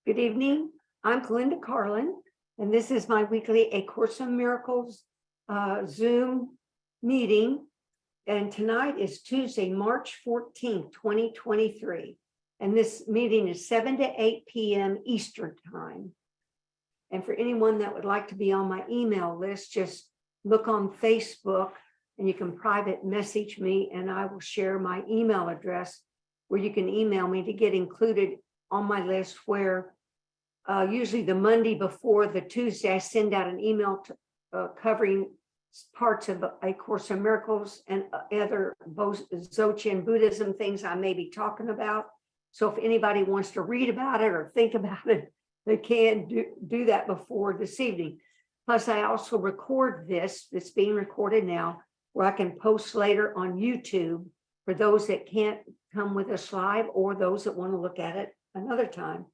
Good evening. I'm Glenda Carlin, and this is my weekly A Course in Miracles Zoom meeting. And tonight is Tuesday, March 14th, 2023. And this meeting is 7 to 8 p.m. Eastern Time. And for anyone that would like to be on my email list, just look on Facebook and you can private message me and I will share my email address where you can email me to get included on my list, where usually the Monday before the Tuesday, I send out an email to, covering parts of A Course in Miracles and other Dzogchen Buddhism things I may be talking about. So if anybody wants to read about it or think about it, they can do that before this evening. Plus, I also record this. It's being recorded now, where I can post later on YouTube for those that can't come with us live or those that want to look at it another time.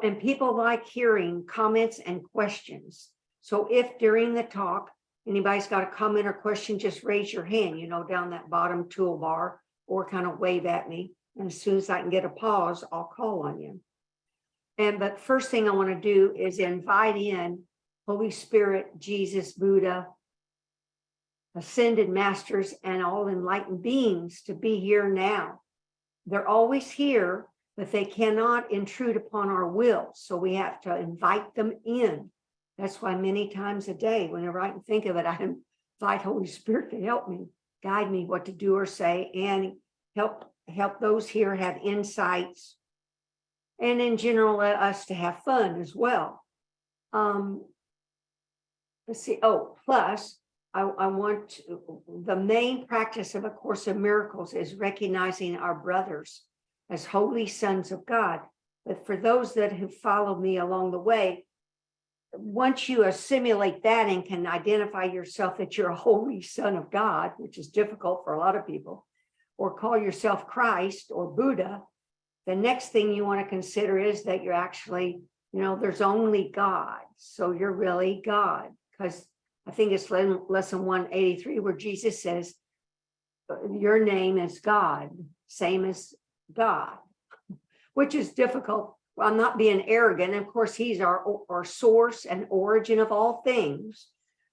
And people like hearing comments and questions. So if during the talk, anybody's got a comment or question, just raise your hand, down that bottom toolbar, or kind of wave at me. And as soon as I can get a pause, I'll call on you. But first thing I want to do is invite in Holy Spirit, Jesus, Buddha, ascended masters, and all enlightened beings to be here now. They're always here, but they cannot intrude upon our will. So we have to invite them in. That's why many times a day, whenever I can think of it, I invite Holy Spirit to help me, guide me what to do or say, and help those here have insights. And in general, let us to have fun as well. Let's see. Plus, I want to, the main practice of A Course in Miracles is recognizing our brothers as holy sons of God. But for those that have followed me along the way, once you assimilate that and can identify yourself that you're a holy son of God, which is difficult for a lot of people, or call yourself Christ or Buddha, the next thing you want to consider is that you're actually, there's only God. So you're really God, because I think it's lesson 183 where Jesus says, your name is God, same as God, which is difficult. Well, I'm not being arrogant. Of course, he's our source and origin of all things,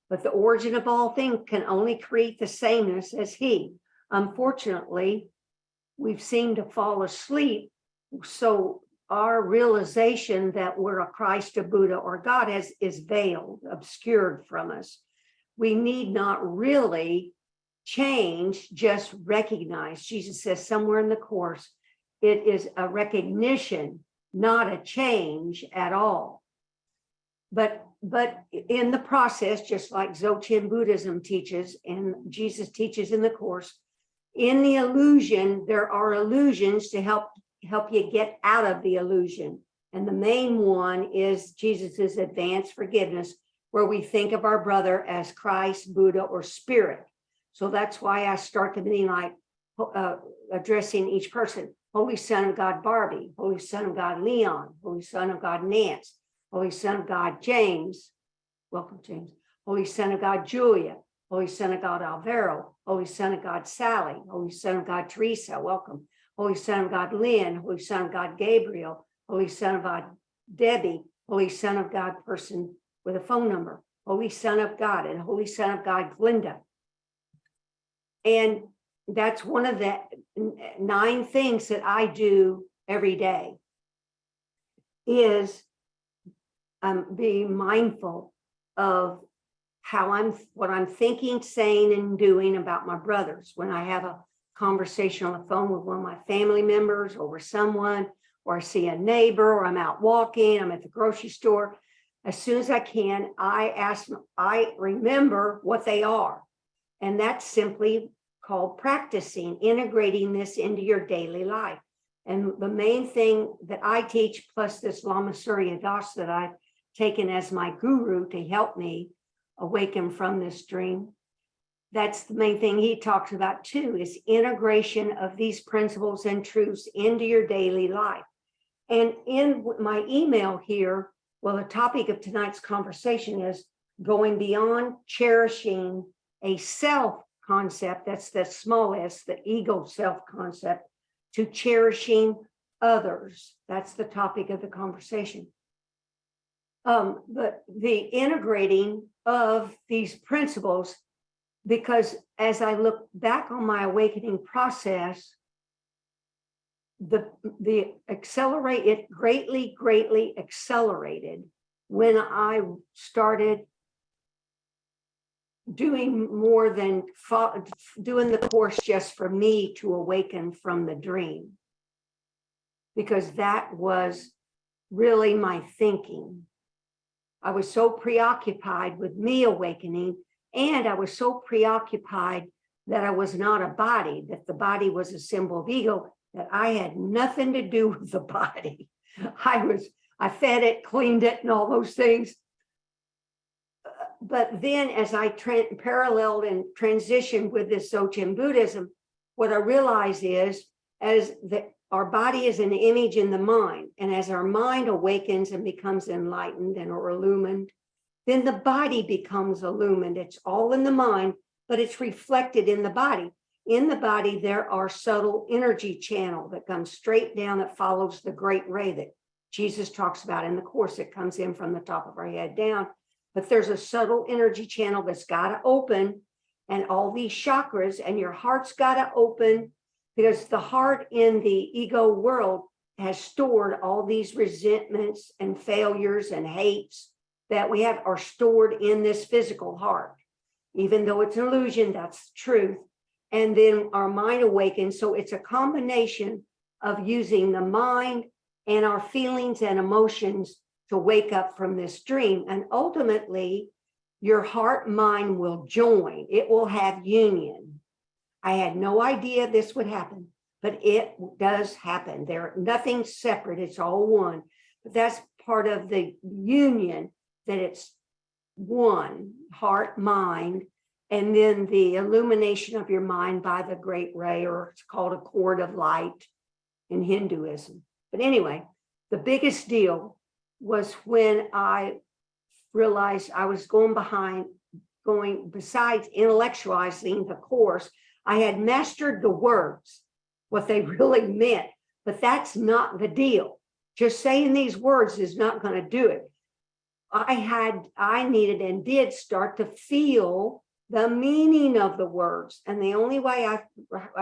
but the origin of all things can only create the sameness as he. Unfortunately, we've seemed to fall asleep. So our realization that we're a Christ, a Buddha, or God is veiled, obscured from us. We need not really change, just recognize. Jesus says somewhere in the Course, it is a recognition, not a change at all. But in the process, just like Dzogchen Buddhism teaches and Jesus teaches in the Course, in the illusion, there are illusions to help you get out of the illusion. And the main one is Jesus's advanced forgiveness, where we think of our brother as Christ, Buddha, or Spirit. So that's why I start the meeting like addressing each person. Holy Son of God, Barbie. Holy Son of God, Leon. Holy Son of God, Nance. Holy Son of God, James. Welcome, James. Holy Son of God, Julia. Holy Son of God, Alvaro. Holy Son of God, Sally. Holy Son of God, Teresa. Welcome. Holy Son of God, Lynn. Holy Son of God, Gabriel. Holy Son of God, Debbie. Holy Son of God, person with a phone number. Holy Son of God, and Holy Son of God, Glenda. And that's one of the 9 things that I do every day, is being mindful of what I'm thinking, saying, and doing about my brothers. When I have a conversation on the phone with one of my family members or with someone, or I see a neighbor, or I'm out walking, I'm at the grocery store, as soon as I can, I remember what they are. And that's simply called practicing, integrating this into your daily life. And the main thing that I teach, plus this Lama Surya Das that I've taken as my guru to help me awaken from this dream, that's the main thing he talks about too, is integration of these principles and truths into your daily life. And in my email here, well, the topic of tonight's conversation is going beyond cherishing a self concept, that's the small s, the ego self concept, to cherishing others. That's the topic of the conversation. But the integrating of these principles, because as I look back on my awakening process, the accelerate, it greatly accelerated when I started doing more than doing the course just for me to awaken from the dream, because that was really my thinking. I was so preoccupied with me awakening, and I was so preoccupied that I was not a body, that the body was a symbol of ego, that I had nothing to do with the body. I fed it, cleaned it, and all those things. But then as I paralleled and transitioned with this Dzogchen Buddhism, what I realized is our body is an image in the mind. And as our mind awakens and becomes enlightened and or illumined, then the body becomes illumined. It's all in the mind, but it's reflected in the body. In the body, there are subtle energy channel that comes straight down, that follows the great ray that Jesus talks about in the course. It comes in from the top of our head down. But there's a subtle energy channel that's got to open, and all these chakras, and your heart's got to open, because the heart in the ego world has stored all these resentments and failures and hates that we have are stored in this physical heart. Even though it's an illusion, that's truth. And then our mind awakens. So it's a combination of using the mind and our feelings and emotions to wake up from this dream. And ultimately, your heart mind will join. It will have union. I had no idea this would happen, but it does happen. Nothing separate. It's all one. But that's part of the union, that it's one, heart, mind, and then the illumination of your mind by the great ray, or it's called a cord of light in Hinduism. But anyway, the biggest deal was when I realized I was besides intellectualizing the course, I had mastered the words, what they really meant, but that's not the deal. Just saying these words is not going to do it. I needed and did start to feel the meaning of the words. And the only way I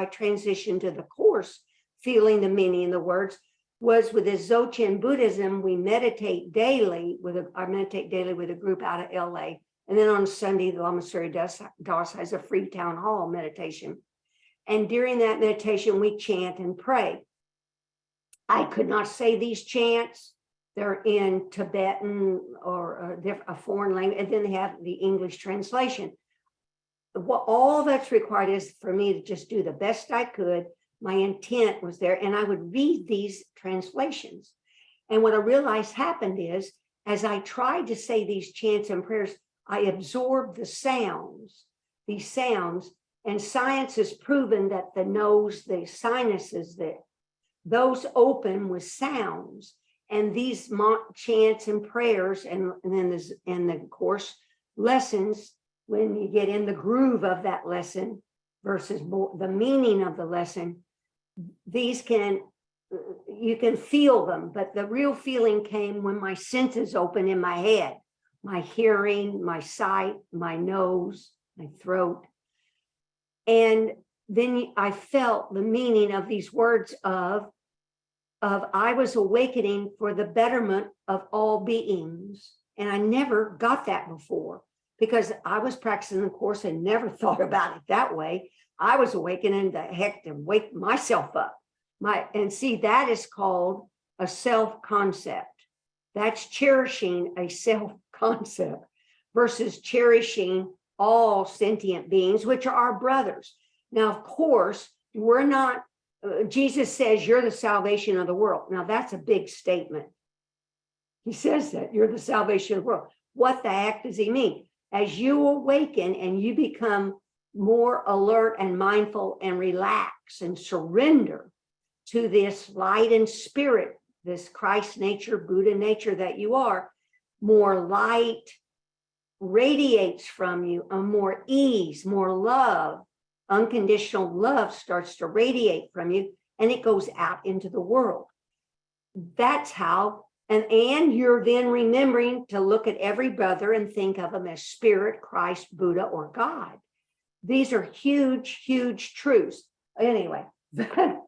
transitioned to the course, feeling the meaning of the words, was with this Dzogchen Buddhism. We meditate daily I meditate daily with a group out of LA. And then on Sunday, the Lama Surya Das has a free town hall meditation. And during that meditation, we chant and pray. I could not say these chants. They're in Tibetan or a foreign language. And then they have the English translation. All that's required is for me to just do the best I could. My intent was there, and I would read these translations. And what I realized happened is, as I tried to say these chants and prayers, I absorbed these sounds, and science has proven that the nose, the sinuses, those open with sounds. And these chants and prayers, and then in the course lessons, when you get in the groove of that lesson versus the meaning of the lesson, you can feel them, but the real feeling came when my senses open in my head, my hearing, my sight, my nose, my throat. And then I felt the meaning of these words of I was awakening for the betterment of all beings. And I never got that before, because I was practicing the course and never thought about it that way. I was awakening the heck to wake myself up. And see, that is called a self-concept. That's cherishing a self-concept versus cherishing all sentient beings, which are our brothers. Now, of course, we're not, Jesus says, you're the salvation of the world. Now, that's a big statement. He says that you're the salvation of the world. What the heck does he mean? As you awaken and you become more alert and mindful and relax and surrender to this light and spirit, this Christ nature, Buddha nature that you are, more light radiates from you, and more ease, more love, unconditional love starts to radiate from you, and it goes out into the world. That's how, and you're then remembering to look at every brother and think of them as spirit, Christ, Buddha, or God. These are huge, huge truths. Anyway, and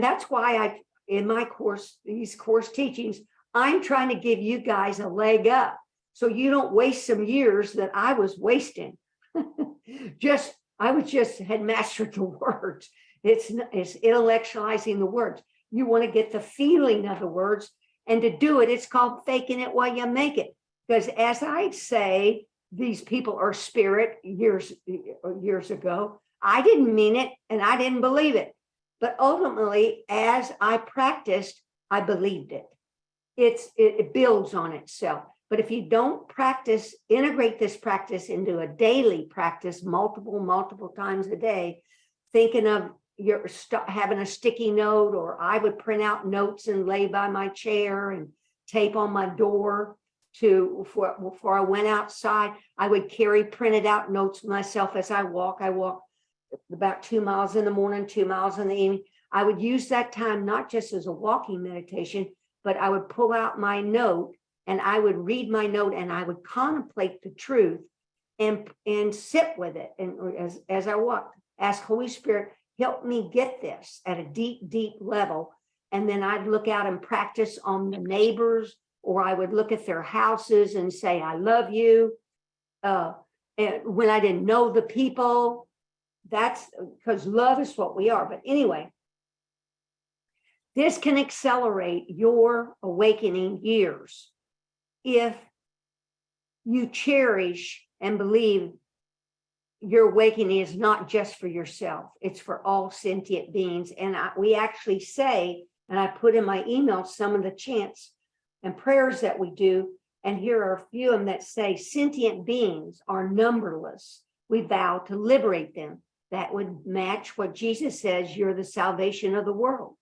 that's why in my course, these course teachings, I'm trying to give you guys a leg up so you don't waste some years that I was wasting. I had mastered the words. It's intellectualizing the words. You want to get the feeling of the words, and to do it, it's called faking it while you make it. Because as I say, these people are spirit years ago, I didn't mean it and I didn't believe it. But ultimately, as I practiced, I believed it. It builds on itself. But if you don't practice, integrate this practice into a daily practice, multiple times a day, thinking of having a sticky note, or I would print out notes and lay by my chair and tape on my door before I went outside. I would carry printed out notes myself as I walk. I walk about 2 miles in the morning, 2 miles in the evening. I would use that time not just as a walking meditation, but I would pull out my note and I would read my note and I would contemplate the truth and sit with it. And as I walked, ask Holy Spirit, help me get this at a deep, deep level. And then I'd look out and practice on the neighbors, or I would look at their houses and say, I love you. And when I didn't know the people, that's because love is what we are. But anyway, this can accelerate your awakening years if you cherish and believe your awakening is not just for yourself, it's for all sentient beings. And we actually say, and I put in my email some of the chants and prayers that we do, and here are a few of them that say, sentient beings are numberless. We vow to liberate them. That would match what Jesus says, you're the salvation of the world.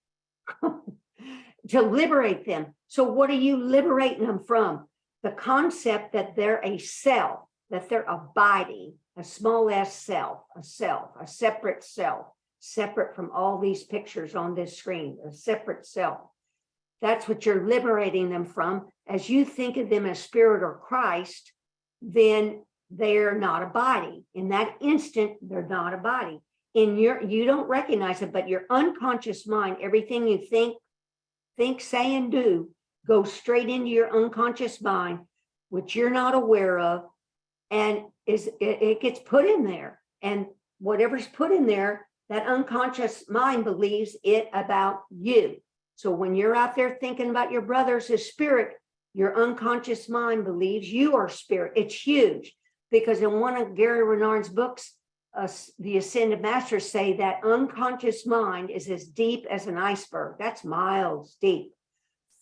To liberate them. So what are you liberating them from? The concept that they're a self, that they're a body, a small s self, a separate self, separate from all these pictures on this screen, a separate self. That's what you're liberating them from. As you think of them as spirit or Christ, then they're not a body. In that instant, they're not a body. You don't recognize it, but your unconscious mind, everything you think, say, and do, goes straight into your unconscious mind, which you're not aware of, and it gets put in there. And whatever's put in there, that unconscious mind believes it about you. So when you're out there thinking about your brothers as spirit, your unconscious mind believes you are spirit. It's huge, because in one of Gary Renard's books, the Ascended Masters say that unconscious mind is as deep as an iceberg. That's miles deep.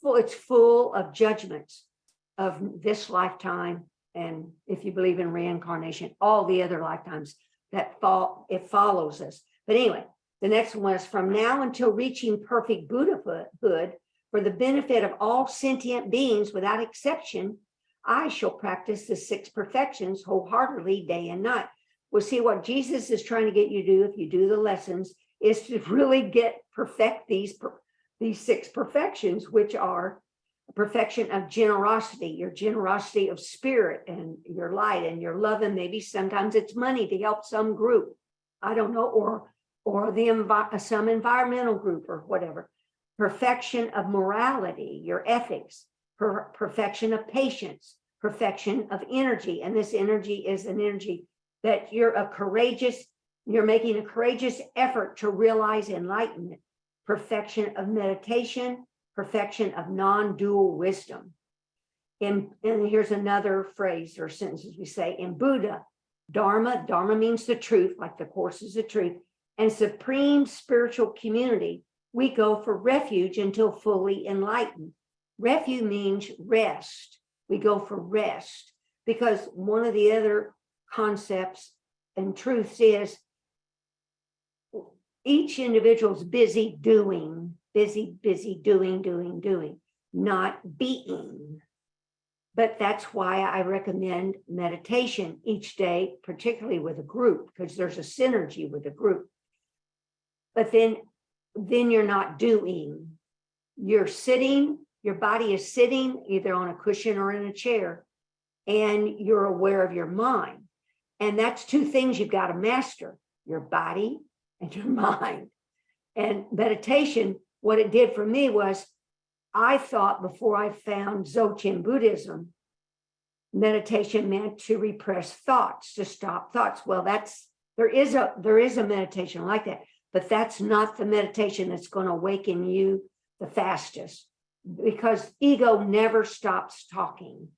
It's full of judgments of this lifetime, and if you believe in reincarnation, all the other lifetimes that it follows us. But anyway, the next one is, from now until reaching perfect Buddhahood, for the benefit of all sentient beings without exception, I shall practice the 6 perfections wholeheartedly day and night. Well, see, what Jesus is trying to get you to do, if you do the lessons, is to really perfect these 6 perfections, which are perfection of generosity, your generosity of spirit and your light and your love, and maybe sometimes it's money to help some group, I don't know, or some environmental group or whatever. Perfection of morality, your ethics, perfection of patience, perfection of energy, and this energy is an energy that you're making a courageous effort to realize enlightenment. Perfection of meditation, perfection of non-dual wisdom. And here's another phrase or sentences we say in Buddha, Dharma means the truth, like the Course is the truth, and supreme spiritual community, we go for refuge until fully enlightened. Refuge means rest. We go for rest, because one of the other concepts and truths is each individual's busy doing, not being. But that's why I recommend meditation each day, particularly with a group, because there's a synergy with a group. But then you're not doing. You're sitting, your body is sitting either on a cushion or in a chair, and you're aware of your mind. And that's two things you've got to master, your body and your mind. And meditation, what it did for me was, I thought before I found Dzogchen Buddhism, meditation meant to repress thoughts, to stop thoughts. Well, there is a meditation like that, but that's not the meditation that's going to awaken you the fastest, because ego never stops talking.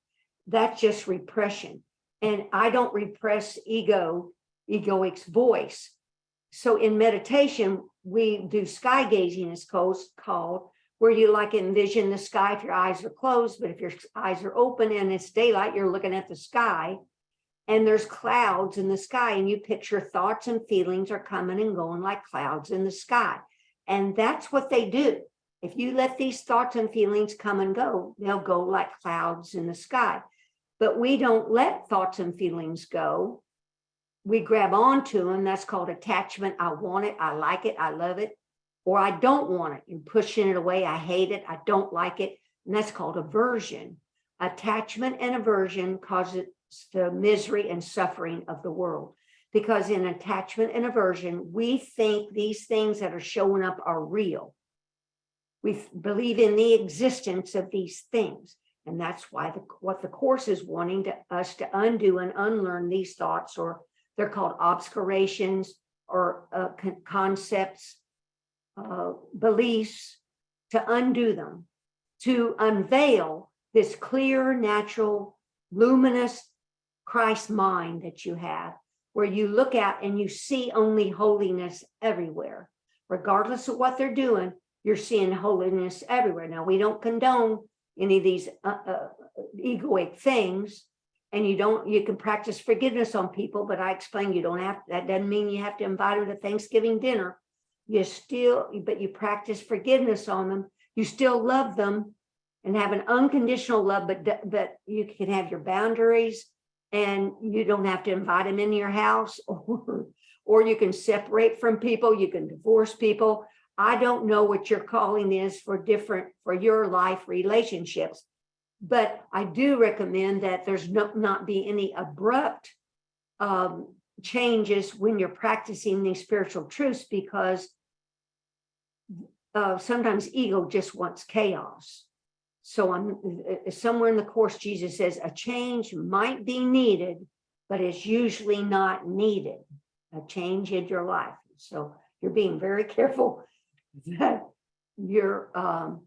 That's just repression. And I don't repress egoic's voice. So in meditation, we do sky gazing, it's called, where you like envision the sky if your eyes are closed, but if your eyes are open and it's daylight, you're looking at the sky, and there's clouds in the sky, and you picture thoughts and feelings are coming and going like clouds in the sky. And that's what they do. If you let these thoughts and feelings come and go, they'll go like clouds in the sky. But we don't let thoughts and feelings go. We grab onto them. That's called attachment. I want it. I like it. I love it. Or I don't want it. You're pushing it away. I hate it. I don't like it. And that's called aversion. Attachment and aversion causes the misery and suffering of the world. Because in attachment and aversion, we think these things that are showing up are real. We believe in the existence of these things. And that's why what the Course is wanting us to undo and unlearn these thoughts, or they're called obscurations, or concepts, beliefs, to undo them, to unveil this clear, natural, luminous Christ mind that you have, where you look at and you see only holiness everywhere. Regardless of what they're doing, you're seeing holiness everywhere. Now, we don't condone any of these egoic things, and you can practice forgiveness on people, but I explained that doesn't mean you have to invite them to Thanksgiving dinner. But you practice forgiveness on them. You still love them and have an unconditional love, but you can have your boundaries, and you don't have to invite them into your house, or you can separate from people. You can divorce people. I don't know what your calling is for your life relationships, but I do recommend that there's not be any abrupt changes when you're practicing these spiritual truths, because sometimes ego just wants chaos. So somewhere in the Course, Jesus says a change might be needed, but it's usually not needed, a change in your life. So you're being very careful that and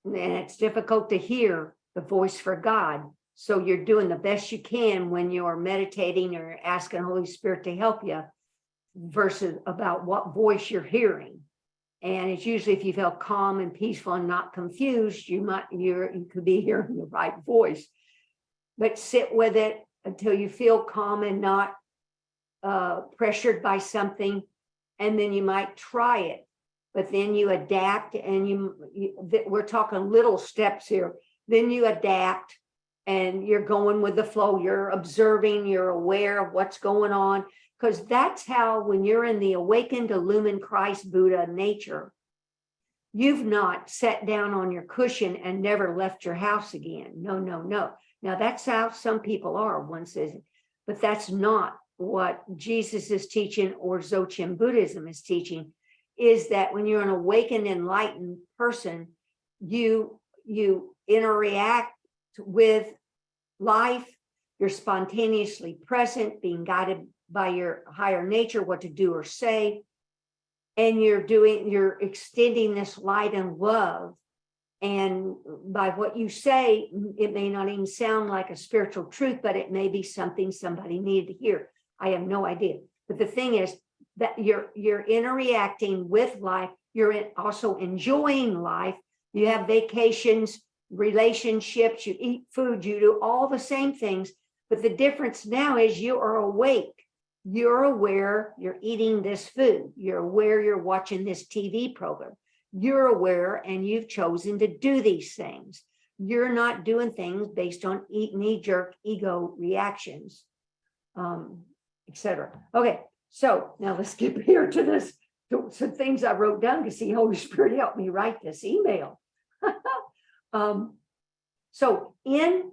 it's difficult to hear the voice for God. So you're doing the best you can when you're meditating or asking Holy Spirit to help you, versus about what voice you're hearing. And it's usually, if you feel calm and peaceful and not confused, you could be hearing the right voice. But sit with it until you feel calm and not pressured by something, and then you might try it. But then you adapt, and we're talking little steps here. Then you adapt, and you're going with the flow. You're observing, you're aware of what's going on, because that's how, when you're in the awakened, illumined Christ Buddha nature, you've not sat down on your cushion and never left your house again. No. Now that's how some people are, one says, but that's not what Jesus is teaching, or Dzogchen Buddhism is teaching. Is that when you're an awakened, enlightened person, you interact with life, you're spontaneously present, being guided by your higher nature, what to do or say, and you're extending this light and love. And by what you say, it may not even sound like a spiritual truth, but it may be something somebody needed to hear. I have no idea. But the thing is that you're interacting with life. You're also enjoying life. You have vacations, relationships, you eat food, you do all the same things. But the difference now is you are awake. You're aware you're eating this food. You're aware you're watching this TV program. You're aware, and you've chosen to do these things. you're not doing things based on knee-jerk ego reactions, etc. Okay, so now let's skip here to this, to some things I wrote down to see Holy Spirit help me write this email. So in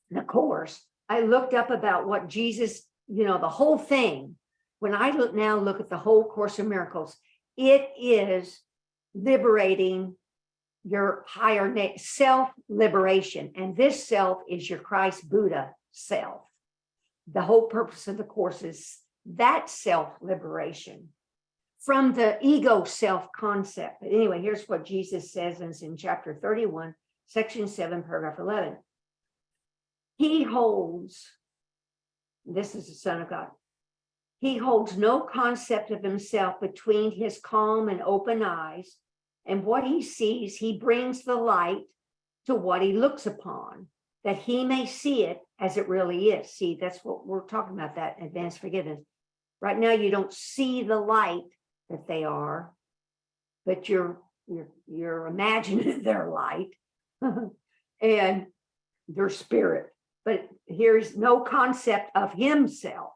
the Course, I looked up about what Jesus, the whole thing. When I look at the whole Course in Miracles, it is liberating your higher self-liberation. And this self is your Christ Buddha self. The whole purpose of the Course is that self-liberation from the ego self-concept. But anyway, here's what Jesus says, and it's in chapter 31, section 7, paragraph 11. He holds, this is the Son of God, he holds no concept of himself between his calm and open eyes, and what he sees, he brings the light to what he looks upon, that he may see it as it really is. See, that's what we're talking about, that advanced forgiveness. Right now, you don't see the light that they are, but you're imagining their light and their spirit. But here's no concept of himself.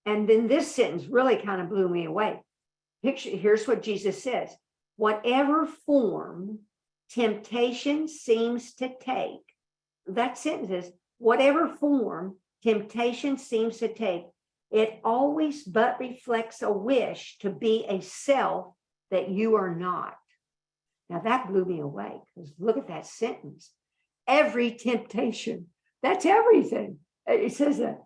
And then this sentence really kind of blew me away. Here's what Jesus says. Whatever form temptation seems to take, that sentence is, whatever form temptation seems to take, it always but reflects a wish to be a self that you are not. Now that blew me away, because look at that sentence. Every temptation, that's everything. It says that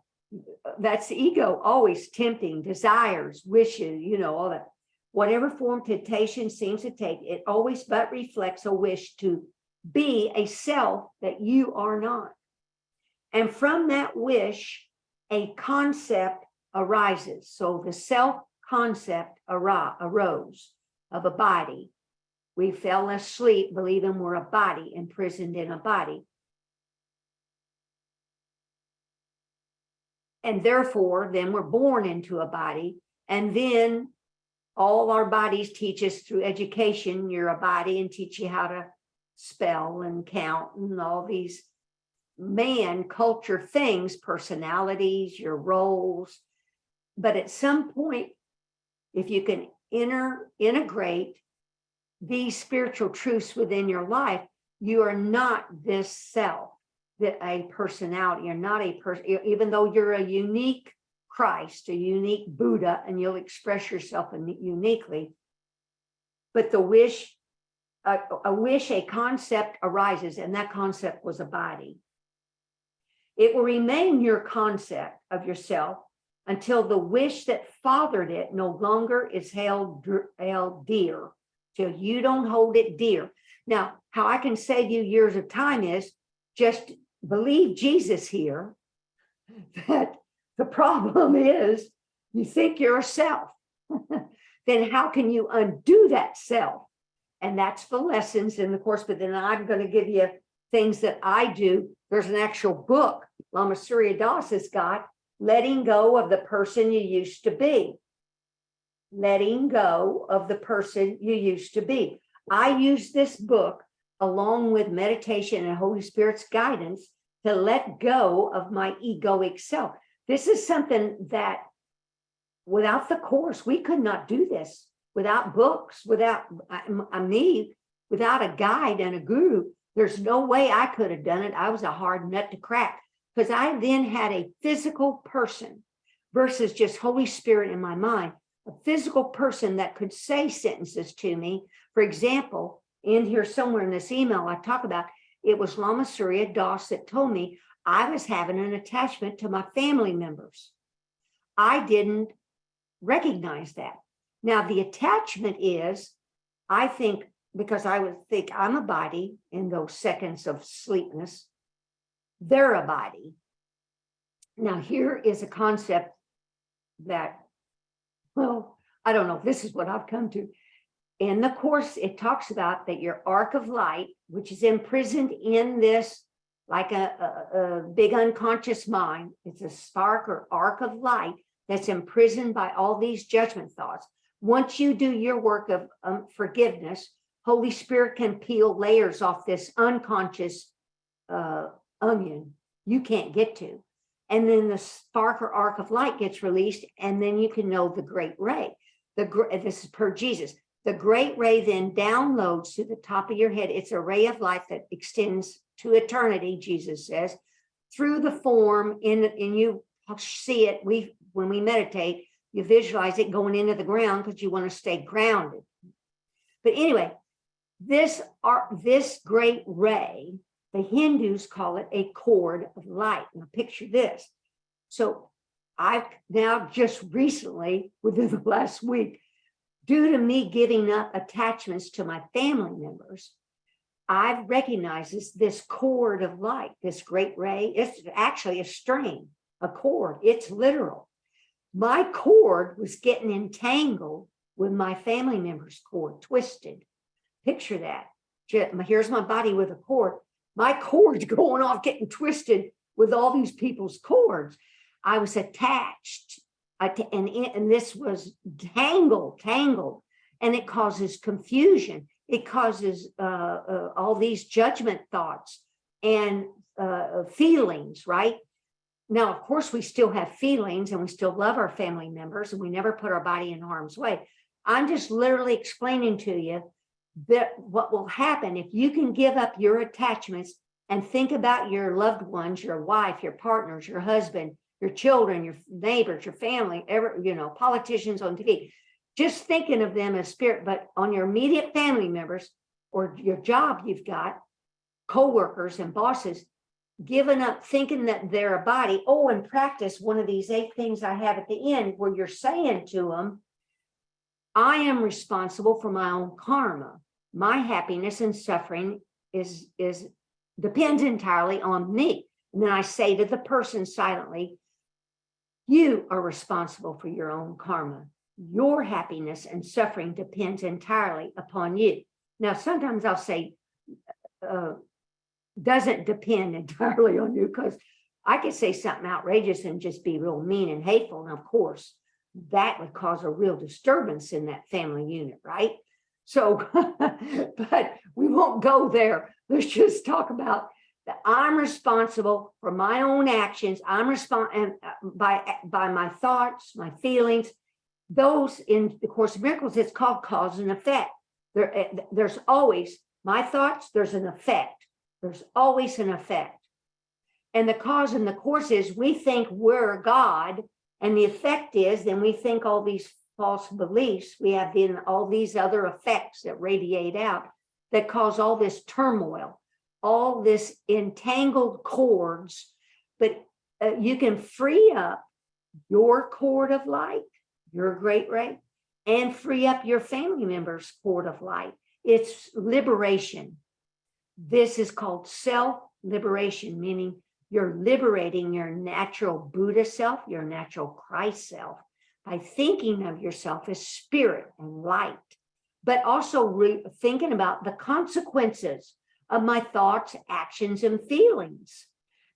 that's ego, always tempting, desires, wishes, all that. Whatever form temptation seems to take, it always but reflects a wish to be a self that you are not. And from that wish, a concept arises. So the self-concept arose of a body. We fell asleep believing we're a body, imprisoned in a body. And therefore, then we're born into a body. And then all our bodies teach us through education, you're a body, and teach you how to spell and count and all these man culture things, personalities, your roles. But at some point, if you can integrate these spiritual truths within your life, you are not this self, a personality. You're not a person, even though you're a unique Christ, a unique Buddha, and you'll express yourself uniquely. But the wish, a concept arises, and that concept was a body. It will remain your concept of yourself until the wish that fathered it no longer is held dear, till you don't hold it dear. Now, how I can save you years of time is just believe Jesus here, that the problem is you think you're a self. Then how can you undo that self? And that's the lessons in the Course. But then I'm going to give you things that I do. There's an actual book Lama Surya Das has got, letting go of the person you used to be. Letting go of the person you used to be. I use this book along with meditation and Holy Spirit's guidance to let go of my egoic self. This is something that without the Course, we could not do this. Without books, without me, without a guide and a guru, there's no way I could have done it. I was a hard nut to crack, because I then had a physical person versus just Holy Spirit in my mind, a physical person that could say sentences to me. For example, in here somewhere in this email I talk about, it was Lama Surya Das that told me I was having an attachment to my family members. I didn't recognize that. Now, the attachment is, I think, because I would think I'm a body in those seconds of sleepness, they're a body. Now, here is a concept that, well, I don't know, this is what I've come to. In the Course, it talks about that your arc of light, which is imprisoned in this, like a big unconscious mind, it's a spark or arc of light that's imprisoned by all these judgment thoughts. Once you do your work of forgiveness, Holy Spirit can peel layers off this unconscious onion you can't get to. And then the spark or arc of light gets released, and then you can know the great ray. This is per Jesus. The great ray then downloads to the top of your head. It's a ray of light that extends to eternity, Jesus says, through the form, and you see it. When we meditate, you visualize it going into the ground because you want to stay grounded. But anyway, this great ray, the Hindus call it a cord of light. Now picture this. So I've now just recently, within the last week, due to me giving up attachments to my family members, I've recognized this cord of light, this great ray. It's actually a string, a cord. It's literal. My cord was getting entangled with my family member's cord, twisted. Picture that. Here's my body with a cord. My cord's going off, getting twisted with all these people's cords. I was attached, and this was tangled, and it causes confusion. It causes all these judgment thoughts and feelings, right? Now, of course, we still have feelings and we still love our family members, and we never put our body in harm's way. I'm just literally explaining to you that what will happen if you can give up your attachments and think about your loved ones, your wife, your partners, your husband, your children, your neighbors, your family, politicians on TV, just thinking of them as spirit, but on your immediate family members or your job you've got, co-workers and bosses, giving up thinking that they're a body. Oh, and practice one of these 8 things I have at the end where you're saying to them, I am responsible for my own karma. My happiness and suffering depends entirely on me. And then I say to the person silently, you are responsible for your own karma. Your happiness and suffering depends entirely upon you. Now, sometimes I'll say, doesn't depend entirely on you, because I could say something outrageous and just be real mean and hateful. And of course, that would cause a real disturbance in that family unit, right? So, but we won't go there. Let's just talk about that I'm responsible for my own actions. I'm responsible by my thoughts, my feelings. Those in the Course of Miracles, it's called cause and effect. There's always my thoughts, there's an effect. There's always an effect. And the cause in the Course is we think we're God, and the effect is then we think all these false beliefs. We have then all these other effects that radiate out that cause all this turmoil, all this entangled cords. But you can free up your cord of light, your great ray, and free up your family member's cord of light. It's liberation. This is called self-liberation, meaning you're liberating your natural Buddha self, your natural Christ self, by thinking of yourself as spirit and light, but also thinking about the consequences of my thoughts, actions, and feelings.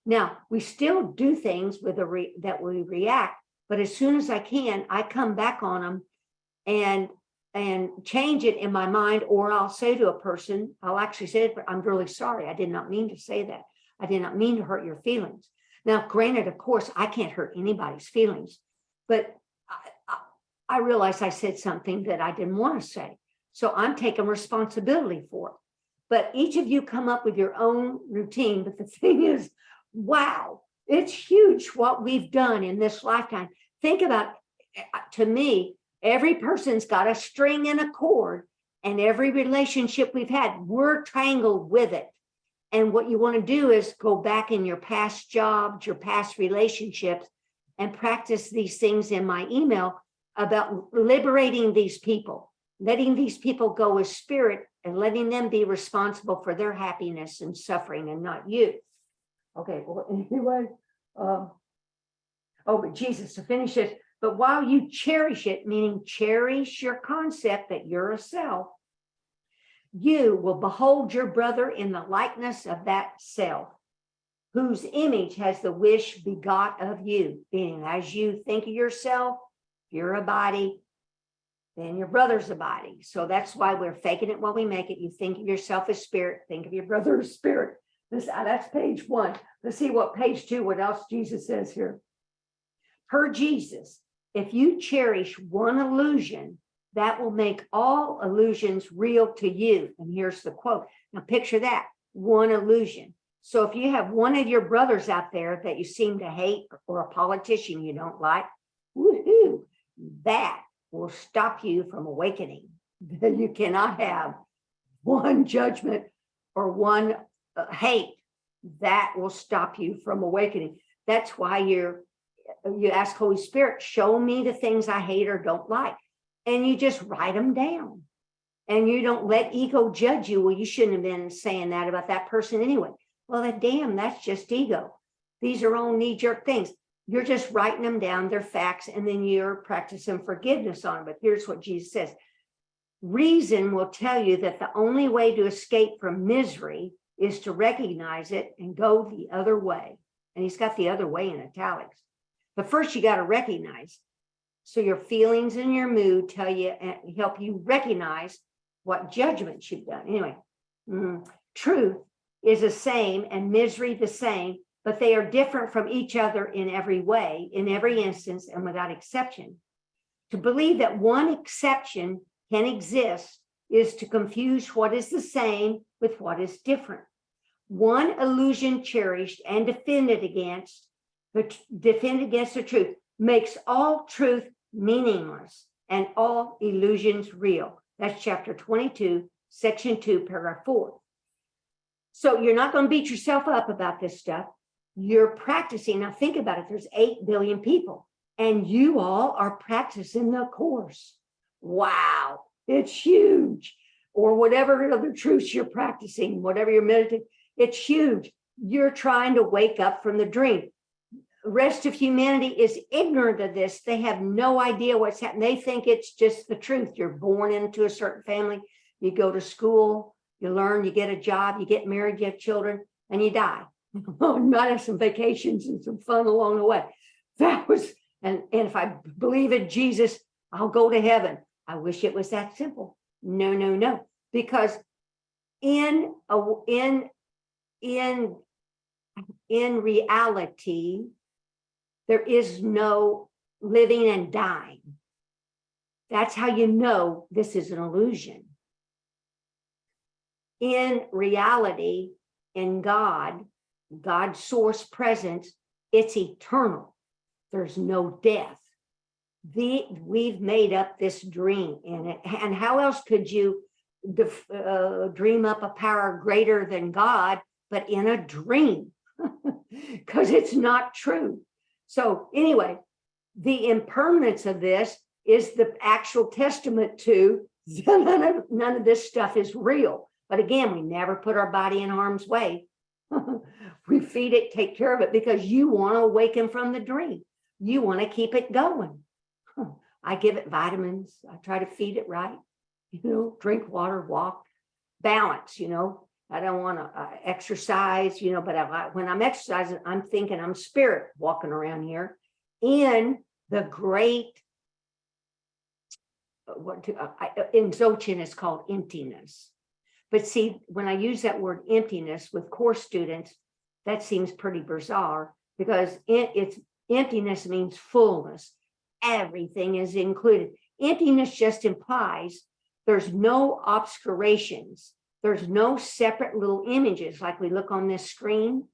Now, we still do things with that we react, but as soon as I can, I come back on them and change it in my mind, or I'll say to a person, I'll actually say, I'm really sorry. I did not mean to say that. I did not mean to hurt your feelings. Now, granted, of course, I can't hurt anybody's feelings, but I realized I said something that I didn't want to say. So I'm taking responsibility for it. But each of you come up with your own routine. But the thing is, wow, it's huge what we've done in this lifetime. Think about, to me, every person's got a string and a cord, and every relationship we've had, we're tangled with it. And what you want to do is go back in your past jobs, your past relationships, and practice these things in my email about liberating these people, letting these people go as spirit and letting them be responsible for their happiness and suffering and not you. Okay, well, anyway, but Jesus, to finish it, but while you cherish it, meaning cherish your concept that you're a self, you will behold your brother in the likeness of that self, whose image has the wish begot of you, meaning as you think of yourself, you're a body, then your brother's a body. So that's why we're faking it while we make it. You think of yourself as spirit, think of your brother as spirit. That's page 1. Let's see what page 2, what else Jesus says here. Per Jesus, if you cherish one illusion, that will make all illusions real to you. And here's the quote. Now picture that, one illusion. So if you have one of your brothers out there that you seem to hate, or a politician you don't like, woohoo, that will stop you from awakening. You cannot have one judgment or one hate. That will stop you from awakening. That's why you ask Holy Spirit, show me the things I hate or don't like. And you just write them down. And you don't let ego judge you. Well, you shouldn't have been saying that about that person anyway. Well, that's just ego. These are all knee-jerk things. You're just writing them down. They're facts. And then you're practicing forgiveness on them. But here's what Jesus says. Reason will tell you that the only way to escape from misery is to recognize it and go the other way. And he's got the other way in italics. But first you got to recognize. So your feelings and your mood tell you and help you recognize what judgments you've done. Anyway, truth is the same and misery the same, but they are different from each other in every way, in every instance, and without exception. To believe that one exception can exist is to confuse what is the same with what is different. One illusion cherished and defended against the truth makes all truth meaningless and all illusions real. That's chapter 22, section 2, paragraph 4. So you're not going to beat yourself up about this stuff. You're practicing. Now think about it. There's 8 billion people and you all are practicing the course. Wow, it's huge. Or whatever other truths you're practicing, whatever you're meditating, it's huge. You're trying to wake up from the dream. The rest of humanity is ignorant of this. They have no idea what's happening. They think it's just the truth. You're born into a certain family. You go to school, you learn, you get a job, you get married, you have children, and you die. You might have some vacations and some fun along the way. That was, and if I believe in Jesus, I'll go to heaven. I wish it was that simple. No. Because in reality, there is no living and dying. That's how you know this is an illusion. In reality, in God's source presence, it's eternal. There's no death. We've made up this dream in it. And how else could you dream up a power greater than God, but in a dream? Because it's not true. So anyway, the impermanence of this is the actual testament to none of this stuff is real. But again, we never put our body in harm's way. We feed it, take care of it, because you want to awaken from the dream. You want to keep it going. I give it vitamins. I try to feed it right. Drink water, walk, balance, I don't want to exercise, but when I'm exercising, I'm thinking I'm spirit walking around here in the great, in Dzogchen it's called emptiness. But see, when I use that word emptiness with course students, that seems pretty bizarre because it's emptiness means fullness. Everything is included. Emptiness just implies there's no obscurations. There's no separate little images like we look on this screen.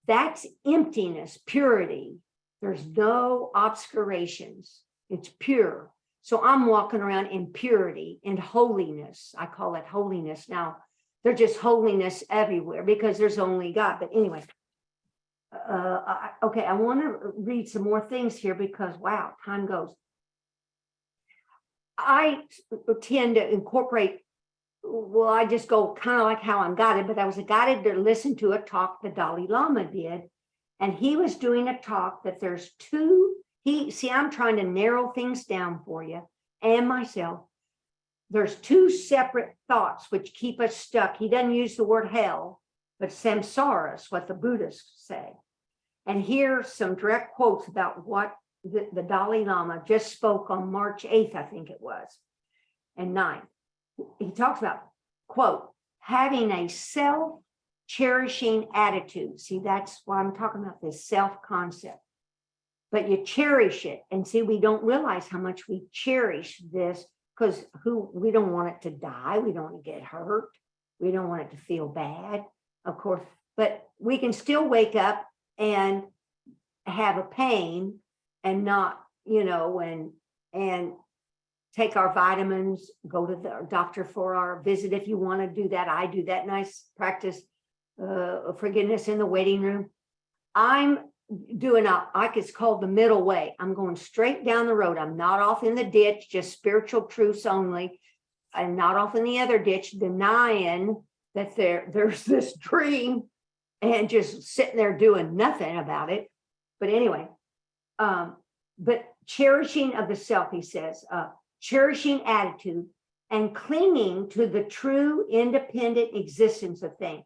That's emptiness, purity. There's no obscurations. It's pure. So I'm walking around in purity and holiness. I call it holiness. Now, there's just holiness everywhere because there's only God. But anyway, okay, I want to read some more things here because, wow, time goes. I tend to incorporate, well, I just go kind of like how I'm guided, but I was guided to listen to a talk the Dalai Lama did. And he was doing a talk that there's I'm trying to narrow things down for you and myself. There's 2 separate thoughts which keep us stuck. He doesn't use the word hell, but samsara is what the Buddhists say. And here's some direct quotes about what the Dalai Lama just spoke on March 8th, I think it was, and 9th. He talks about, quote, having a self-cherishing attitude. See, that's why I'm talking about this self-concept. But you cherish it. And see, we don't realize how much we cherish this, because we don't want it to die. We don't want to get hurt. We don't want it to feel bad, of course. But we can still wake up and have a pain and not, and take our vitamins, go to the doctor for our visit if you want to do that. I do that nice practice forgiveness in the waiting room. I'm doing it's called the middle way. I'm going straight down the road. I'm not off in the ditch, just spiritual truths only. I'm not off in the other ditch, denying that there's this dream and just sitting there doing nothing about it. But anyway, but cherishing of the self, he says, cherishing attitude and clinging to the true independent existence of things.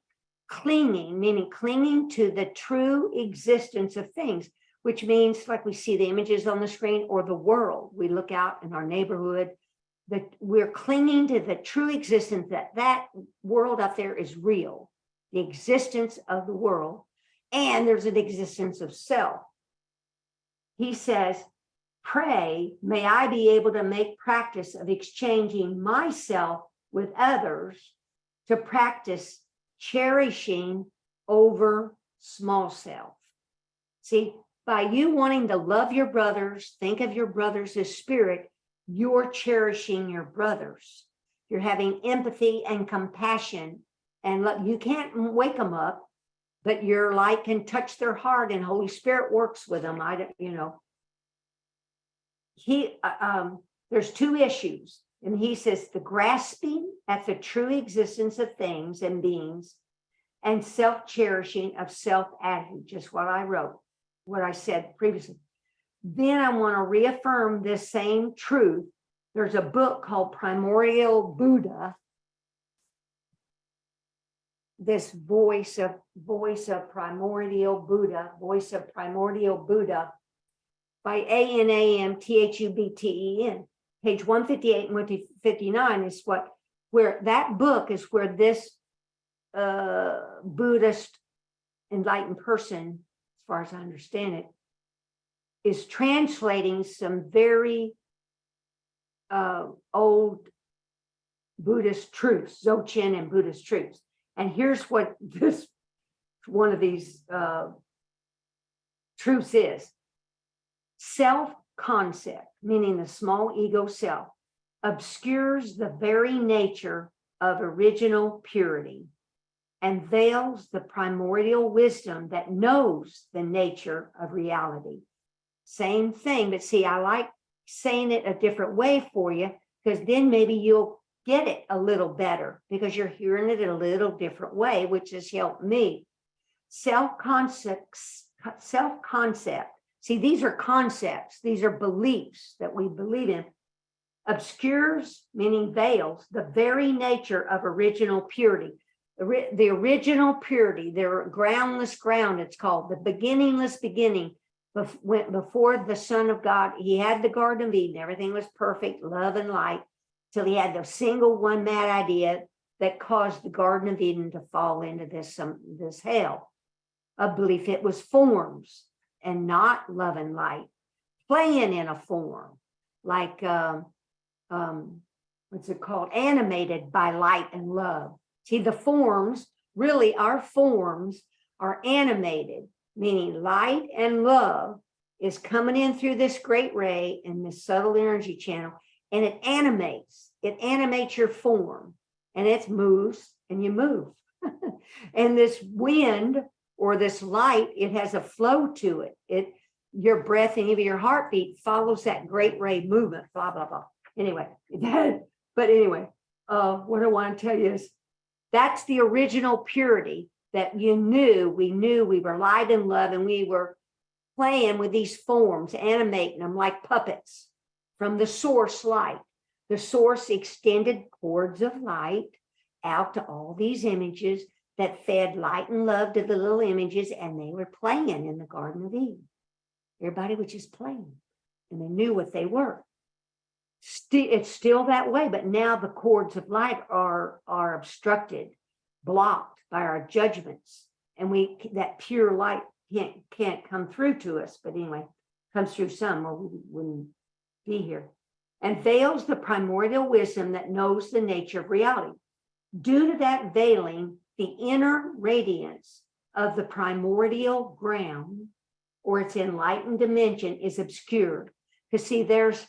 Clinging, meaning clinging to the true existence of things, which means like we see the images on the screen or the world. We look out in our neighborhood, that we're clinging to the true existence that world out there is real, the existence of the world, and there's an existence of self. He says, pray, may I be able to make practice of exchanging myself with others to practice cherishing over small self. See, by you wanting to love your brothers, think of your brothers as spirit, you're cherishing your brothers. You're having empathy and compassion, and you can't wake them up, but your light can touch their heart, and Holy Spirit works with them. There's two issues. And he says the grasping at the true existence of things and beings, and self-cherishing of self-attitude, just what I wrote, what I said previously. Then I want to reaffirm this same truth. There's a book called Primordial Buddha, this voice of primordial Buddha, voice of primordial Buddha, by ANAMTHUBTEN. Page 158 and 159 is where that book is where this Buddhist enlightened person, as far as I understand it, is translating some very old Buddhist truths, Dzogchen and Buddhist truths. And here's what one of these truths is. Self-concept, meaning the small ego self, obscures the very nature of original purity and veils the primordial wisdom that knows the nature of reality. Same thing, but see, I like saying it a different way for you, because then maybe you'll get it a little better, because you're hearing it in a little different way, which has helped me. Self-concept. See, these are concepts. These are beliefs that we believe in. Obscures, meaning veils, the very nature of original purity. The original purity, their groundless ground, it's called, the beginningless beginning. Before the Son of God, he had the Garden of Eden. Everything was perfect, love and light, till he had the single one mad idea that caused the Garden of Eden to fall into this hell. A belief it was forms and not love and light, playing in a form, like, what's it called? Animated by light and love. See, the forms, really our forms are animated, meaning light and love is coming in through this great ray and this subtle energy channel, and it animates your form, and it moves and you move. And this wind or this light, it has a flow to it. Your breath and even your heartbeat follows that great ray movement, blah, blah, blah. Anyway, what I want to tell you is that's the original purity that we knew we were light and love, and we were playing with these forms, animating them like puppets from the source light. The source extended cords of light out to all these images that fed light and love to the little images, and they were playing in the Garden of Eden. Everybody was just playing. and they knew what they were. It's still that way, but now the cords of light are obstructed, blocked by our judgments, and that pure light can't come through to us. But anyway, comes through some, or we wouldn't be here, and veils the primordial wisdom that knows the nature of reality. Due to that veiling, the inner radiance of the primordial ground, or its enlightened dimension, is obscured. Because see, there's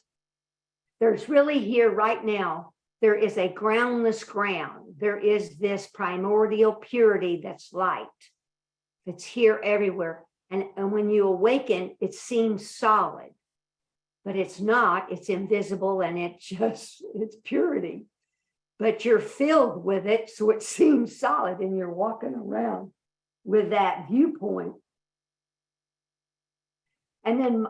really here right now, there is a groundless ground. There is this primordial purity that's light. It's here everywhere. And when you awaken, it seems solid, but it's not. It's invisible, and it's purity. But you're filled with it, so it seems solid, and you're walking around with that viewpoint. And then,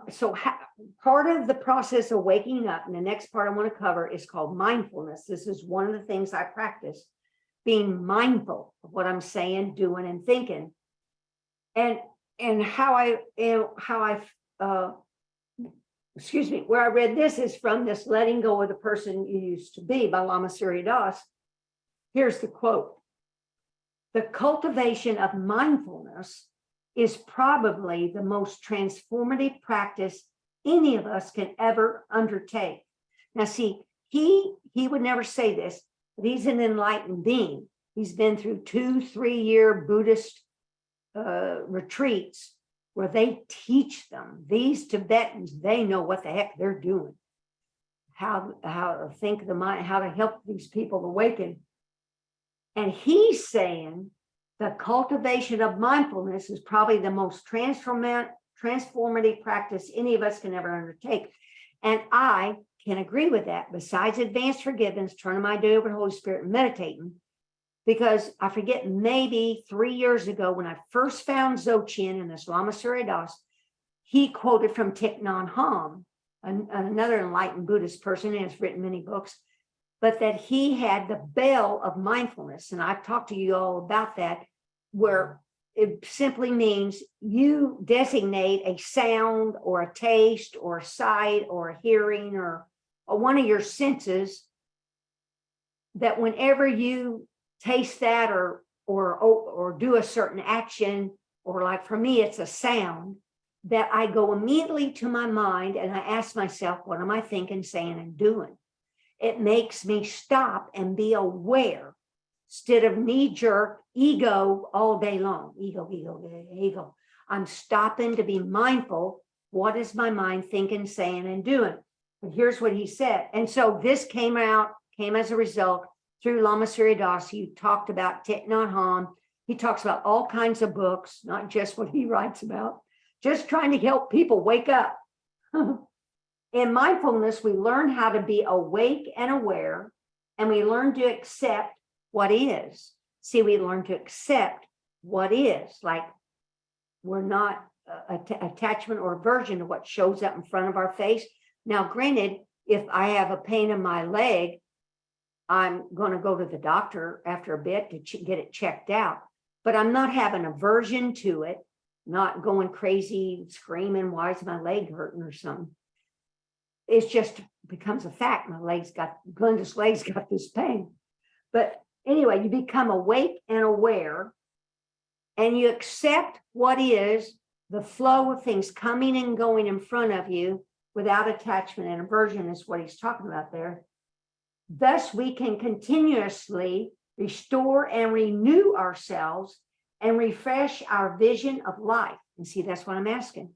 part of the process of waking up, and the next part I want to cover is called mindfulness. This is one of the things I practice, being mindful of what I'm saying, doing, and thinking. And where I read this is from this Letting Go of the Person You Used to Be by Lama Surya Das. Here's the quote. The cultivation of mindfulness is probably the most transformative practice any of us can ever undertake. Now, see, he would never say this, but he's an enlightened being. He's been through 2-3 year Buddhist retreats where they teach them. These Tibetans, they know what the heck they're doing, how to think the mind, how to help these people awaken. And he's saying the cultivation of mindfulness is probably the most transformative practice any of us can ever undertake. And I can agree with that. Besides advanced forgiveness, turning my day over to the Holy Spirit and meditating, because I forget, maybe 3 years ago when I first found Dzogchen and this Lama Surya Das, he quoted from Thich Nhat Hanh, another enlightened Buddhist person, and has written many books, but that he had the bell of mindfulness. And I've talked to you all about that, where it simply means you designate a sound or a taste or a sight or a hearing or one of your senses, that whenever you taste that or do a certain action, or like for me, it's a sound, that I go immediately to my mind and I ask myself, what am I thinking, saying, and doing? It makes me stop and be aware instead of knee-jerk ego all day long. Ego. I'm stopping to be mindful. What is my mind thinking, saying, and doing? But here's what he said. And so this came as a result through Lama Surya Das. He talked about Thich Nhat Hanh. He talks about all kinds of books, not just what he writes about, just trying to help people wake up. In mindfulness, we learn how to be awake and aware, and we learn to accept what is. See, we learn to accept what is, like we're not attachment or aversion to what shows up in front of our face. Now, granted, if I have a pain in my leg, I'm going to go to the doctor after a bit to get it checked out, but I'm not having aversion to it, not going crazy, screaming, why is my leg hurting or something. It just becomes a fact. Glenda's leg's got this pain. But anyway, you become awake and aware, and you accept what is, the flow of things coming and going in front of you without attachment and aversion is what he's talking about there. Thus, we can continuously restore and renew ourselves and refresh our vision of life. And see, that's what I'm asking.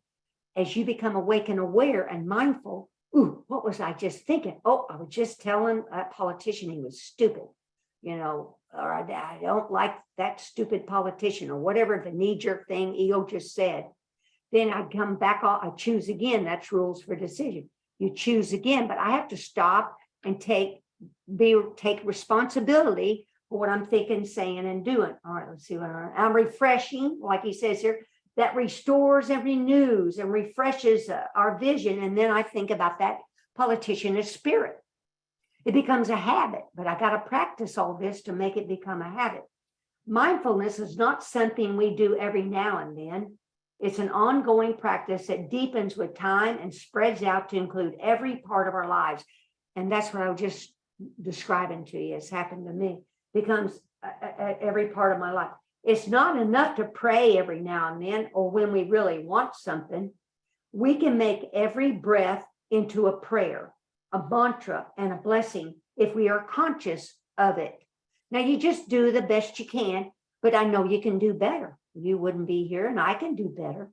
As you become awake and aware and mindful, ooh, what was I just thinking? Oh, I was just telling that politician he was stupid, or I don't like that stupid politician, or whatever the knee-jerk thing ego just said. Then I come back, I choose again. That's rules for decision. You choose again, but I have to stop and take responsibility for what I'm thinking, saying, and doing. All right, let's see what I'm refreshing, like he says here, that restores and renews and refreshes our vision. And then I think about that politician as spirit. It becomes a habit, but I got to practice all this to make it become a habit. Mindfulness is not something we do every now and then. It's an ongoing practice that deepens with time and spreads out to include every part of our lives. And that's what I was just describing to you. It's happened to me. Becomes every part of my life. It's not enough to pray every now and then, or when we really want something. We can make every breath into a prayer, a mantra, and a blessing if we are conscious of it. Now, you just do the best you can, but I know you can do better. You wouldn't be here, and I can do better.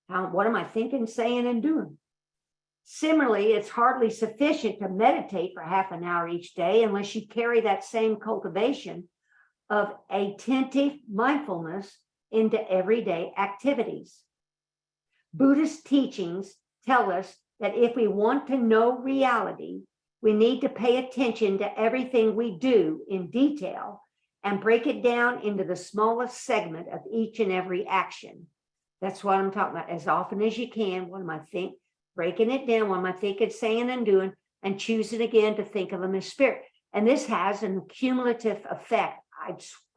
What am I thinking, saying, and doing? Similarly, it's hardly sufficient to meditate for half an hour each day unless you carry that same cultivation of attentive mindfulness into everyday activities. Buddhist teachings tell us that if we want to know reality, we need to pay attention to everything we do in detail and break it down into the smallest segment of each and every action. That's what I'm talking about. As often as you can, what am I thinking? Breaking it down, what am I thinking, saying, and doing, and choosing again to think of them as spirit. And this has an cumulative effect.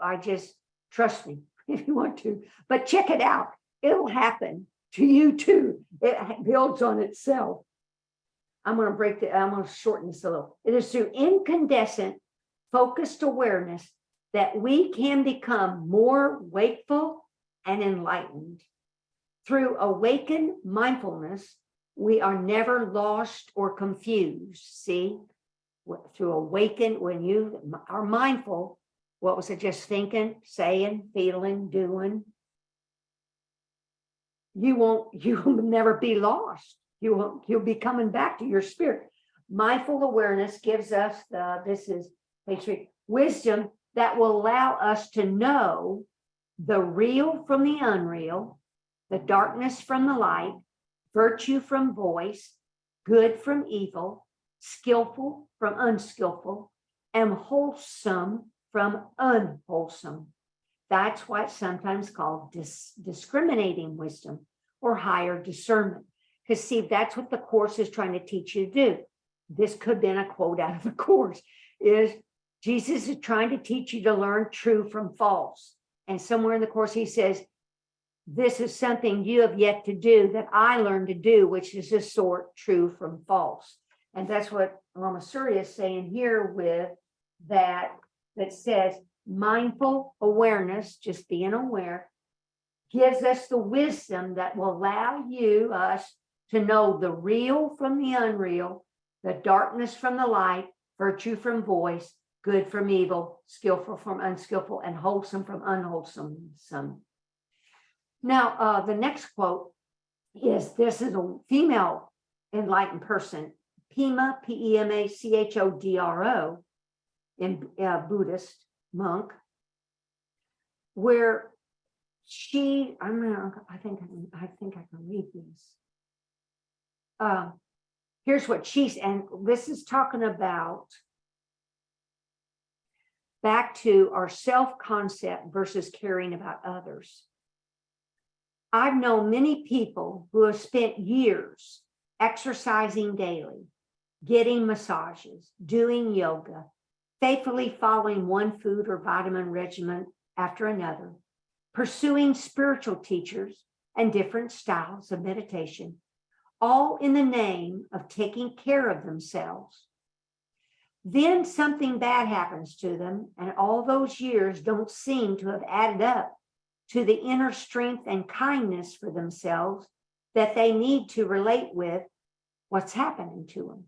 I just, trust me if you want to, but check it out. It'll happen to you too. It builds on itself. I'm going to shorten this a little. It is through incandescent, focused awareness that we can become more wakeful and enlightened. Through awakened mindfulness, we are never lost or confused. See, through awaken, when you are mindful, what was it? Just thinking, saying, feeling, doing. You'll never be lost. You'll be coming back to your spirit. Mindful awareness gives us this is page 3, wisdom that will allow us to know the real from the unreal, the darkness from the light, virtue from voice, good from evil, skillful from unskillful, and wholesome from unwholesome. That's why it's sometimes called discriminating wisdom or higher discernment. Because see, that's what the Course is trying to teach you to do. This could have been a quote out of the Course, is Jesus is trying to teach you to learn true from false. And somewhere in the Course, he says, this is something you have yet to do that I learned to do, which is to sort true from false. And that's what Lama Surya is saying here with that says mindful awareness, just being aware, gives us the wisdom that will allow us to know the real from the unreal, the darkness from the light, virtue from voice, good from evil, skillful from unskillful, and wholesome from unwholesome. Now, the next quote is, this is a female enlightened person, Pema, P-E-M-A-C-H-O-D-R-O, in Buddhist monk, where she, I think I can read this. Here's what she's, and this is talking about back to our self-concept versus caring about others. I've known many people who have spent years exercising daily, getting massages, doing yoga, faithfully following one food or vitamin regimen after another, pursuing spiritual teachers and different styles of meditation, all in the name of taking care of themselves. Then something bad happens to them, and all those years don't seem to have added up to the inner strength and kindness for themselves that they need to relate with what's happening to them.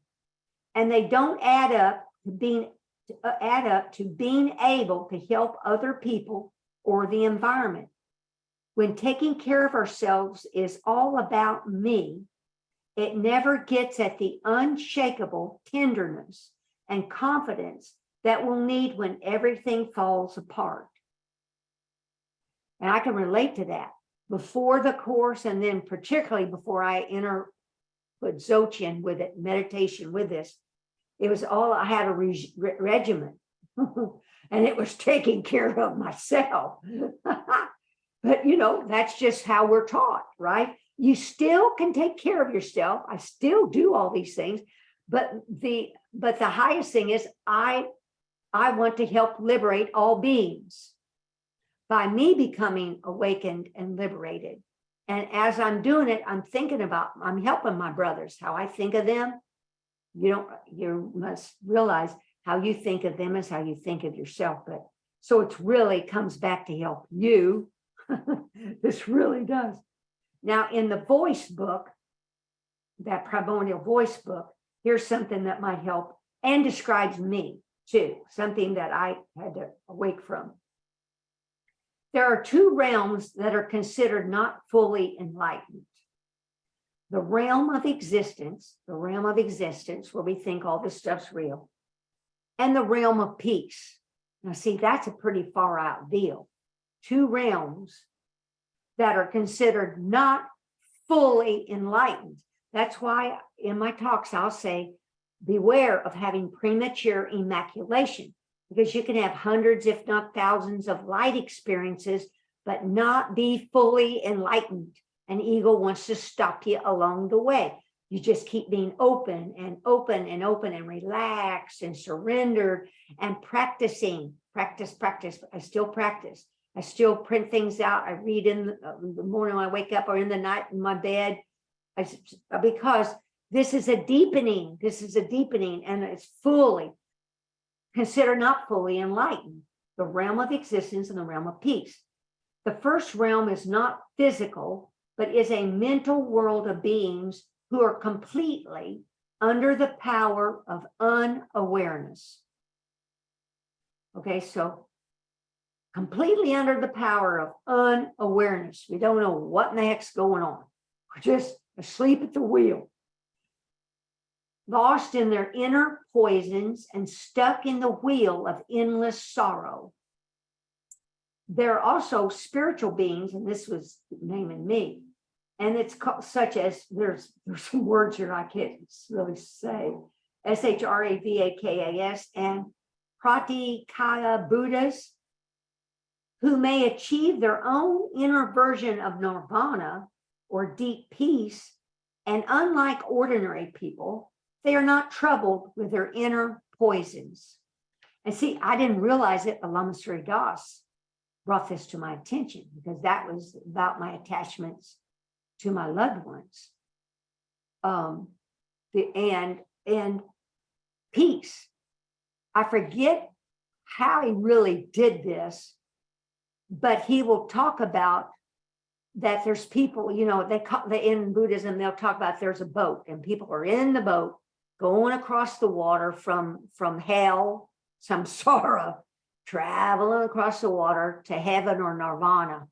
And they don't add up to being able to help other people or the environment. When taking care of ourselves is all about me, it never gets at the unshakable tenderness and confidence that we'll need when everything falls apart. And I can relate to that. Before the Course, and then particularly before I put Dzogchen with it, meditation with this, it was all, I had a regimen, and it was taking care of myself. But, that's just how we're taught, right? You still can take care of yourself. I still do all these things, but the highest thing is I want to help liberate all beings by me becoming awakened and liberated. And as I'm doing it, I'm helping my brothers, how I think of them. You must realize how you think of them is how you think of yourself. But so it's really comes back to help you. This really does. Now, in the voice book, that primordial voice book, here's something that might help and describes me too, something that I had to awake from. There are two realms that are considered not fully enlightened. The realm of existence, where we think all this stuff's real, and the realm of peace. Now, see, that's a pretty far out deal. Two realms that are considered not fully enlightened. That's why in my talks, I'll say, beware of having premature immaculation, because you can have hundreds, if not thousands, of light experiences, but not be fully enlightened. And ego wants to stop you along the way. You just keep being open and open and open and relaxed and surrendered and practicing. Practice. I still practice. I still print things out. I read in the morning when I wake up or in the night in my bed. Because this is a deepening. And it's fully considered not fully enlightened. The realm of existence and the realm of peace. The first realm is not physical, but is a mental world of beings who are completely under the power of unawareness. Okay, so completely under the power of unawareness. We don't know what in the heck's going on. We're just asleep at the wheel. Lost in their inner poisons and stuck in the wheel of endless sorrow. There are also spiritual beings, and this was naming me, and it's called, such as, there's some words here I can't really say, Shravikas and Pratikaya Buddhas, who may achieve their own inner version of nirvana or deep peace, and unlike ordinary people, they are not troubled with their inner poisons. And see, I didn't realize it. Lama Sri Das brought this to my attention, because that was about my attachments to my loved ones. And peace. I forget how he really did this, but he will talk about that there's people, in Buddhism, they'll talk about there's a boat and people are in the boat going across the water from hell, samsara, traveling across the water to heaven or nirvana.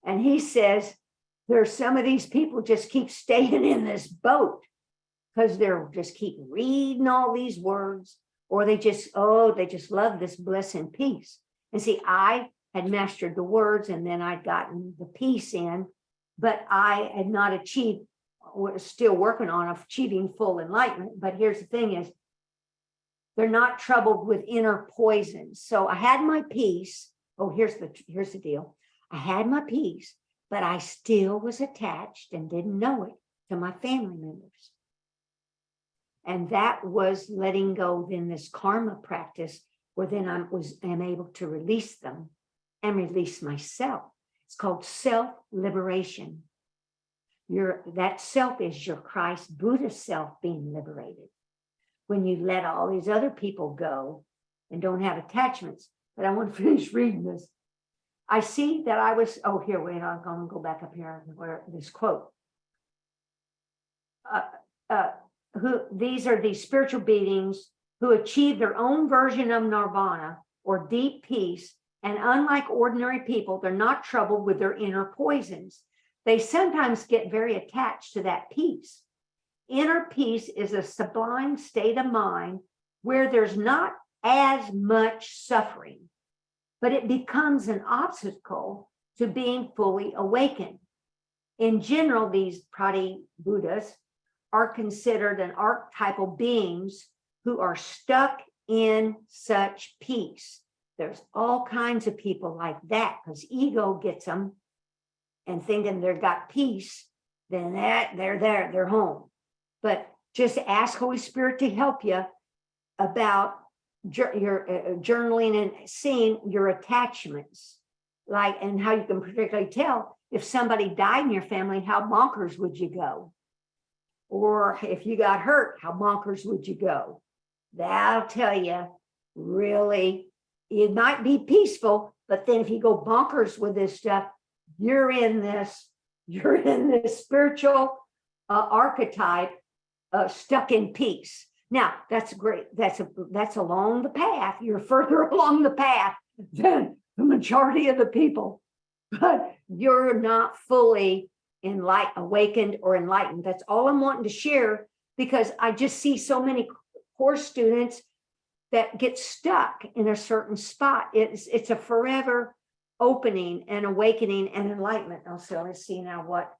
And he says there's some of these people just keep staying in this boat because they're just keep reading all these words, or they just love this bliss and peace. And see, I had mastered the words and then I'd gotten the peace in, but I had not achieved, was still working on achieving full enlightenment. But here's the thing is, they're not troubled with inner poisons. So I had my peace. Oh, here's the deal. I had my peace, but I still was attached and didn't know it to my family members. And that was letting go then this karma practice, where then I am able to release them and release myself. It's called self-liberation. That self is your Christ Buddha self being liberated. When you let all these other people go and don't have attachments. But I want to finish reading this. I see that I was, I'm going to go back up here where this quote. These are these spiritual beings who achieve their own version of nirvana or deep peace, and unlike ordinary people, they're not troubled with their inner poisons. They sometimes get very attached to that peace. Inner peace is a sublime state of mind where there's not as much suffering, but it becomes an obstacle to being fully awakened. In general, these Prati Buddhas are considered an archetypal beings who are stuck in such peace. There's all kinds of people like that, because ego gets them and thinking they've got peace, then they're there, they're home. But just ask Holy Spirit to help you about your journaling and seeing your attachments, and how you can particularly tell if somebody died in your family, how bonkers would you go? Or if you got hurt, how bonkers would you go? That'll tell you, really, it might be peaceful, but then if you go bonkers with this stuff, you're in this spiritual archetype stuck in peace. Now, that's great. That's along the path. You're further along the path than the majority of the people, but you're not fully awakened or enlightened. That's all I'm wanting to share, because I just see so many course students that get stuck in a certain spot. It's a forever opening and awakening and enlightenment. Also, let's see now what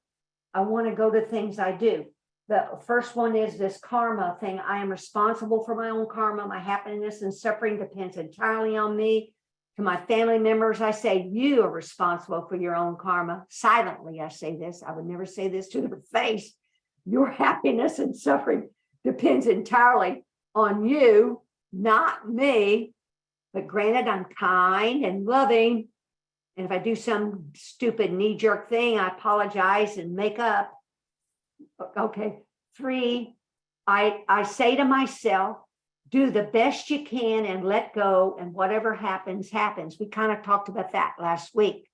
I want to go to things I do. The first one is this karma thing. I am responsible for my own karma. My happiness and suffering depends entirely on me. To my family members, I say, you are responsible for your own karma. Silently, I say this. I would never say this to their face. Your happiness and suffering depends entirely on you, not me. But granted, I'm kind and loving. And if I do some stupid knee-jerk thing, I apologize and make up. Okay. 3, I say to myself, do the best you can and let go, and whatever happens, happens. We kind of talked about that last week.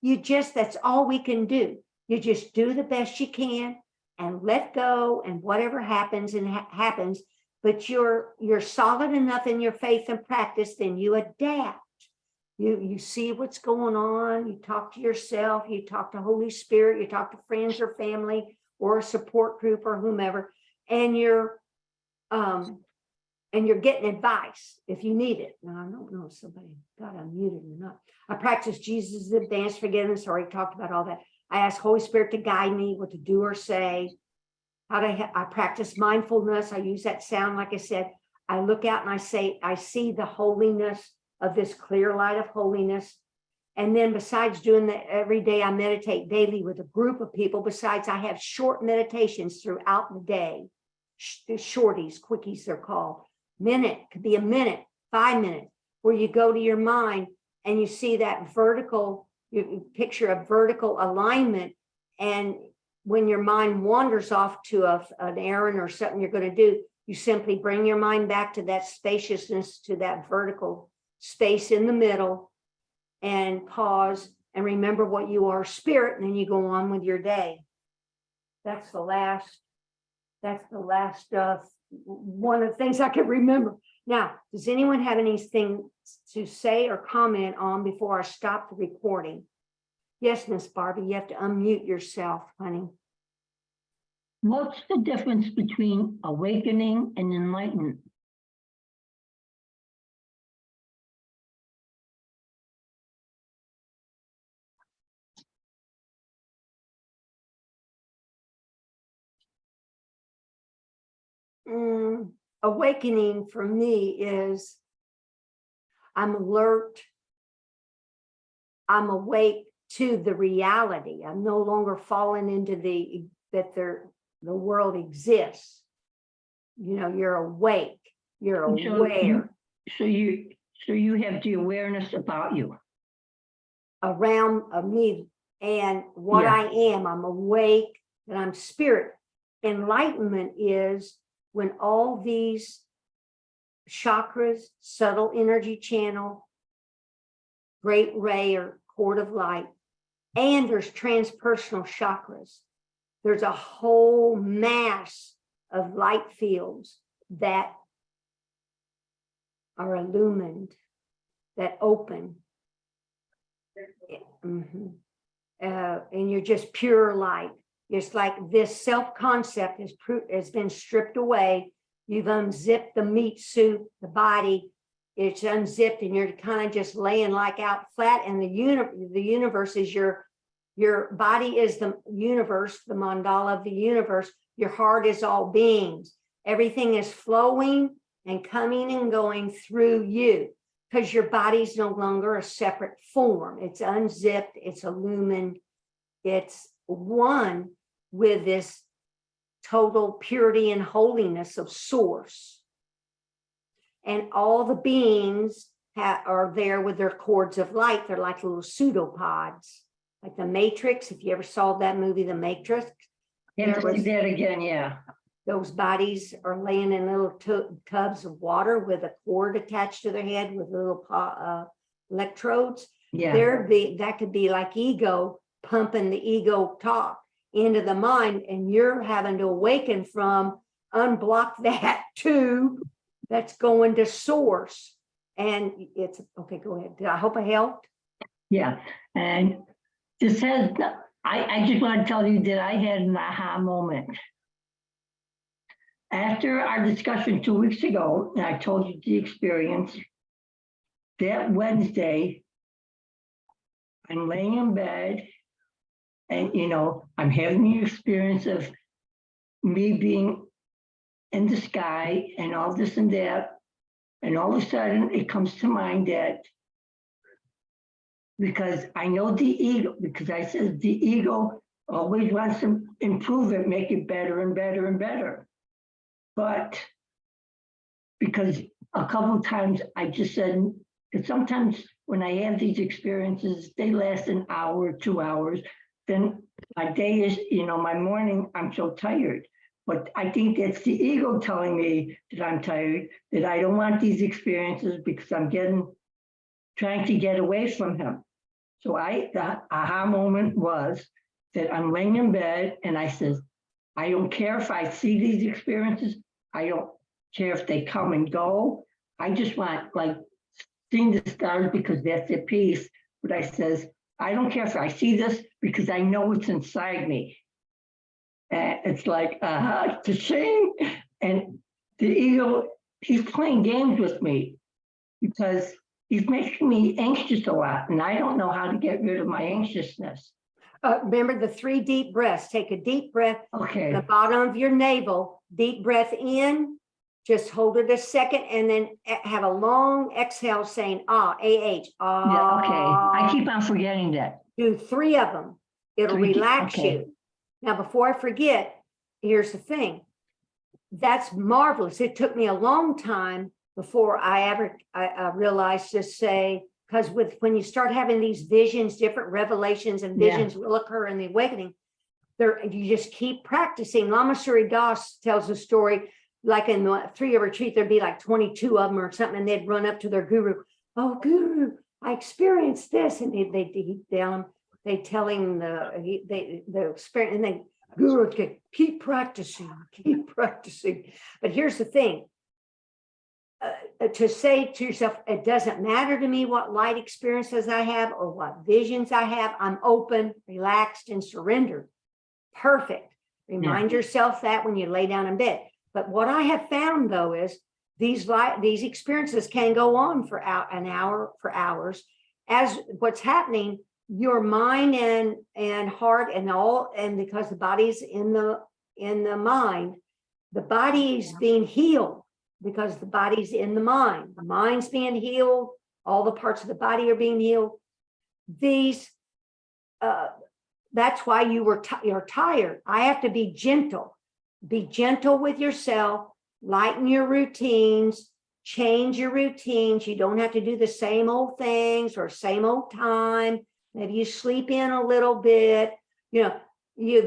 That's all we can do. You just do the best you can and let go, and whatever happens and happens. But you're solid enough in your faith and practice, then you adapt. You see what's going on. You talk to yourself. You talk to Holy Spirit. You talk to friends or family or a support group or whomever, and you're getting advice if you need it. Now, I don't know if somebody got unmuted or not. I practice Jesus' advanced forgiveness. Already talked about all that. I ask Holy Spirit to guide me what to do or say. I practice mindfulness. I use that sound, like I said. I look out and I say, I see the holiness of this clear light of holiness. And then besides doing that every day, I meditate daily with a group of people. Besides, I have short meditations throughout the day. Shorties, quickies, they're called. Minute, could be a minute, 5 minutes, where you go to your mind and you see that vertical, you picture a vertical alignment. And when your mind wanders off to an errand or something you're going to do, you simply bring your mind back to that spaciousness, to that vertical space in the middle, and pause and remember what you are, spirit, and then you go on with your day. That's the last one of the things I can remember. Now, does anyone have anything to say or comment on before I stop the recording? Yes, Miss Barbie, you have to unmute yourself, honey. What's the difference between awakening and enlightenment? Awakening for me is I'm alert. I'm awake to the reality. I'm no longer falling into the world exists. You're awake. You're aware. So you have the awareness about you. Around me and what I am. I'm awake and I'm spirit. Enlightenment is when all these chakras, subtle energy channel, great ray or cord of light, and there's transpersonal chakras. There's a whole mass of light fields that are illumined, that open. And you're just pure light. It's like this self-concept has been stripped away. You've unzipped the meat suit, the body. It's unzipped, and you're kind of just laying like out flat. And the universe is your body is the universe, the mandala of the universe. Your heart is all beings. Everything is flowing and coming and going through you, because your body's no longer a separate form. It's unzipped, it's illumined, it's one with this total purity and holiness of source. And all the beings are there with their cords of light. They're like little pseudopods. like the Matrix. If you ever saw that movie, The Matrix, Have to there see was that again, yeah. those bodies are laying in little tubs of water with a cord attached to their head with little electrodes. Yeah, That could be like ego pumping the ego talk into the mind, and you're having to awaken from, unblock that tube that's going to source. And it's okay. Go ahead. I hope I helped. yeah. And this has, I just want to tell you that I had an aha moment. After our discussion 2 weeks ago, and I told you the experience, that Wednesday, I'm laying in bed and, I'm having the experience of me being in the sky and all this and that. And all of a sudden it comes to mind that because I know the ego, because I said the ego always wants to improve it, make it better and better and better. But because a couple of times I just said that sometimes when I have these experiences, they last an hour, 2 hours, then my day is, my morning, I'm so tired. But I think that's the ego telling me that I'm tired, that I don't want these experiences because I'm trying to get away from him. So the aha moment was that I'm laying in bed and I says, I don't care if I see these experiences. I don't care if they come and go. I just want like seeing the stars because that's a peace. But I says, I don't care if I see this because I know it's inside me. And it's like, cherishing. And the ego, he's playing games with me because he's making me anxious a lot. And I don't know how to get rid of my anxiousness. Remember the 3 deep breaths. Take a deep breath, Okay. the bottom of your navel, deep breath in, just hold it a second, and then have a long exhale saying, A-H, ah. Yeah, okay. I keep on forgetting that. Do 3 of them. It'll relax you. Now, before I forget, here's the thing. That's marvelous. It took me a long time before I realized to say, because when you start having these visions, different revelations and visions will occur in the awakening. You just keep practicing. Lama Surya Das tells a story, like in the 3-year retreat, there'd be like 22 of them or something, and they'd run up to their guru. Oh, guru, I experienced this, and they tell him the experience, and then guru could keep practicing. But here's the thing. To say to yourself, it doesn't matter to me what light experiences I have or what visions I have. I'm open, relaxed, and surrendered. Perfect. Remind yourself that when you lay down in bed. But what I have found, though, is these experiences can go on for an hour, for hours. As what's happening, your mind and heart and because the body's in the mind, the body's being healed. Because the body's in the mind. The mind's being healed. All the parts of the body are being healed. That's why you're tired. I have to be gentle. Be gentle with yourself. Lighten your routines. Change your routines. You don't have to do the same old things or same old time. Maybe you sleep in a little bit. You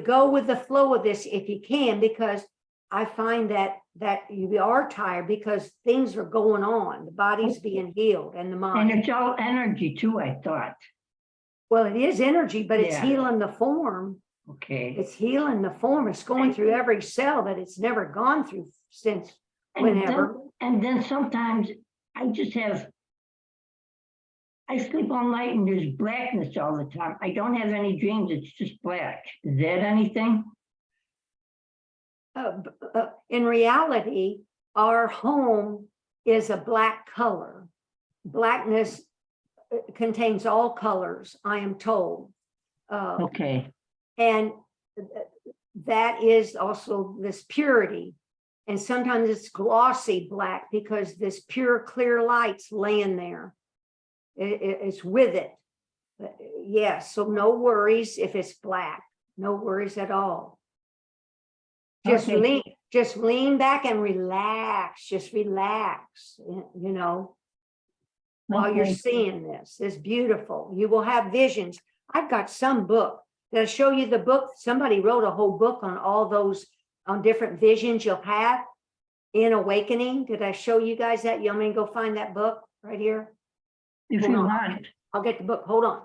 go with the flow of this if you can, because I find that you are tired because things are going on. The body's being healed and the mind. And it's all energy too, I thought. Well, it is energy, but it's healing the form. Okay. It's healing the form. It's going through every cell that it's never gone through since whenever. And then sometimes I sleep all night and there's blackness all the time. I don't have any dreams. It's just black. Is that anything? In reality, our home is a black color. Blackness contains all colors, I am told. Okay. And that is also this purity. And sometimes it's glossy black because this pure, clear light's laying there. It's with it. Yes, so no worries if it's black. No worries at all. Just lean back and relax. Just relax, while you're seeing this. It's beautiful. You will have visions. I've got some book. Did I show you the book? Somebody wrote a whole book on all those, on different visions you'll have in awakening. Did I show you guys that? You want me to go find that book right here? If Hold you on. want. I'll get the book. Hold on.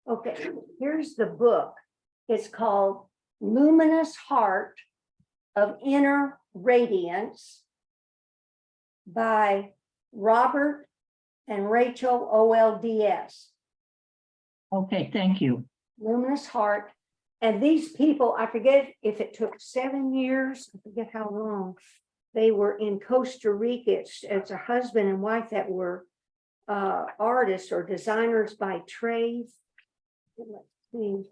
Okay, here's the book. It's called Luminous Heart of Inner Radiance by Robert and Rachel OLDS. Okay, thank you. Luminous Heart. And these people, I forget if it took 7 years, I forget how long. They were in Costa Rica. It's a husband and wife that were artists or designers by trade. Let's see.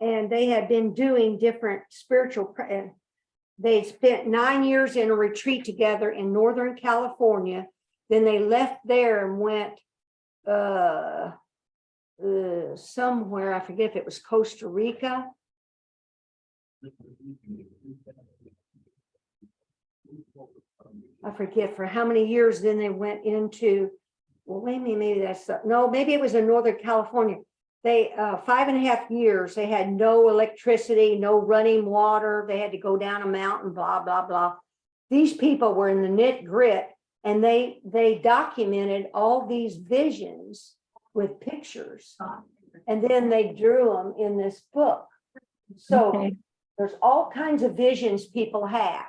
And they had been doing different spiritual. They spent 9 years in a retreat together in Northern California. Then they left there and went somewhere. I forget if it was Costa Rica. I forget for how many years. Then they went into, well, maybe that's, no, maybe it was in Northern California. They 5.5 years, they had no electricity, no running water. They had to go down a mountain, blah, blah, blah. These people were in the knit grit, and they documented all these visions with pictures. And then they drew them in this book. So Okay. there's all kinds of visions people have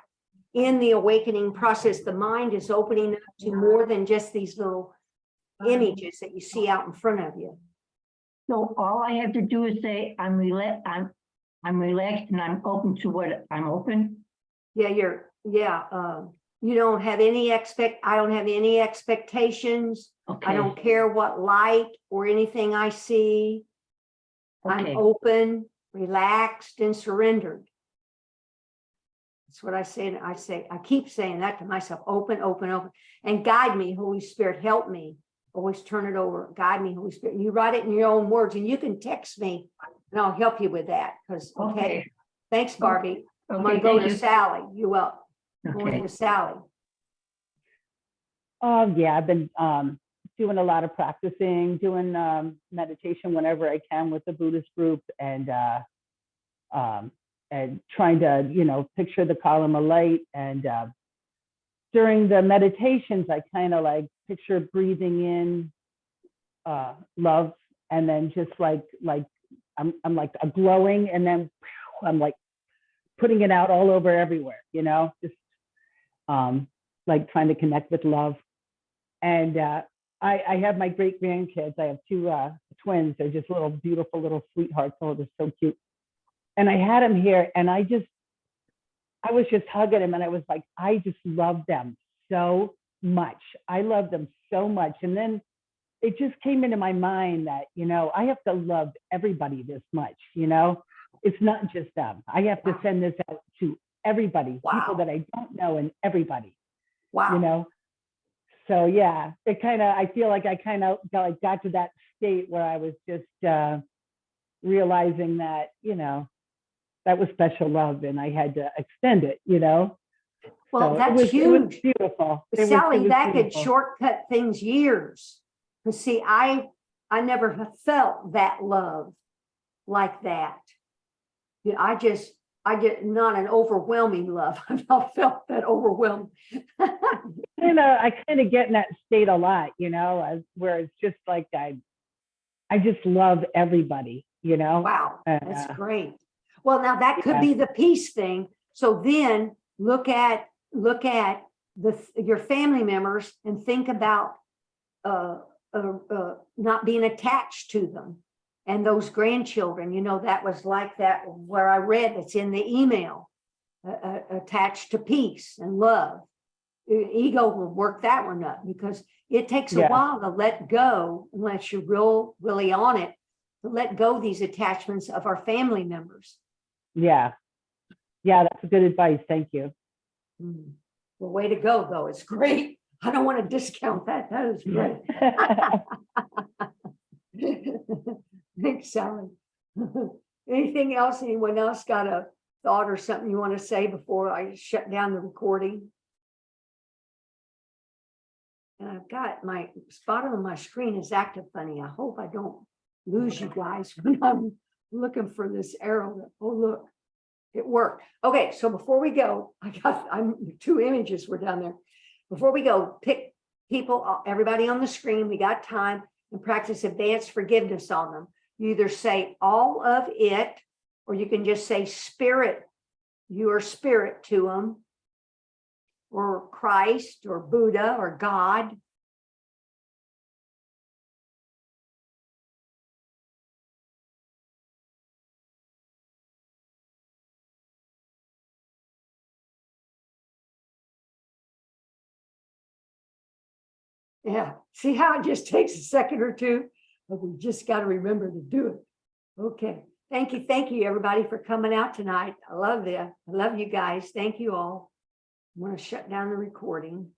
in the awakening process. The mind is opening up to more than just these little images that you see out in front of you. So all I have to do is say, I'm relaxed and I'm open to what I'm open. Yeah, you don't have any I don't have any expectations. Okay. I don't care what light or anything I see. I'm Okay. open, relaxed, and surrendered. That's what I say. I keep saying that to myself, open, open, open, and guide me, Holy Spirit, help me. Always turn it over, guide me, Holy Spirit. You write it in your own words, and you can text me and I'll help you with that. Because okay. Thanks, Barbie. I'm gonna go to Sally. You up? Going to Sally. Yeah, I've been doing a lot of practicing, doing meditation whenever I can with the Buddhist group, and trying to, picture the column of light. And during the meditations, I kind of like picture breathing in love, and then just like I'm like a glowing, and then I'm like putting it out all over everywhere, just like trying to connect with love. And I have my great grandkids. I have 2 twins. They're just little, beautiful little sweethearts. Oh, they're so cute. And I had them here, and I was just hugging them, and I was like, I just love them so much. I love them so much. And then it just came into my mind that, I have to love everybody this much, It's not just them. I have to send this out to everybody, people that I don't know, and everybody, So yeah, I feel like I got to that state where I was just realizing that, that was special love, and I had to extend it, Well, so that's huge. It was beautiful. Sally, that could shortcut things years. Because see, I never felt that love like that. I get not an overwhelming love. I've not felt that overwhelming. I kind of get in that state a lot, where it's just like I just love everybody, Wow, that's great. Well, now that could be the peace thing. So then look at your family members and think about not being attached to them, and those grandchildren. That was like that where I read it's in the email, attached to peace and love. ego will work that one up because it takes a Yeah. while to let go unless you're really on it, to let go these attachments of our family members. Yeah. Yeah, that's good advice. Thank you. Mm. Well, way to go, though. It's great. I don't want to discount that. That is great. Thanks, Sally. Anything else? Anyone else got a thought or something you want to say before I shut down the recording? And I've got my bottom of my screen is active funny. I hope I don't lose you guys when I'm looking for this arrow. Oh, look, it worked. Okay, so before we go, I'm 2 images were down there. Before we go, pick people, everybody on the screen. We got time, and practice advanced forgiveness on them. You either say all of it, or you can just say spirit, your spirit to them, or Christ, or Buddha, or God. Yeah, see how it just takes a second or two, but we just got to remember to do it. Okay, thank you, everybody, for coming out tonight. I love you. I love you guys. Thank you all. I'm going to shut down the recording.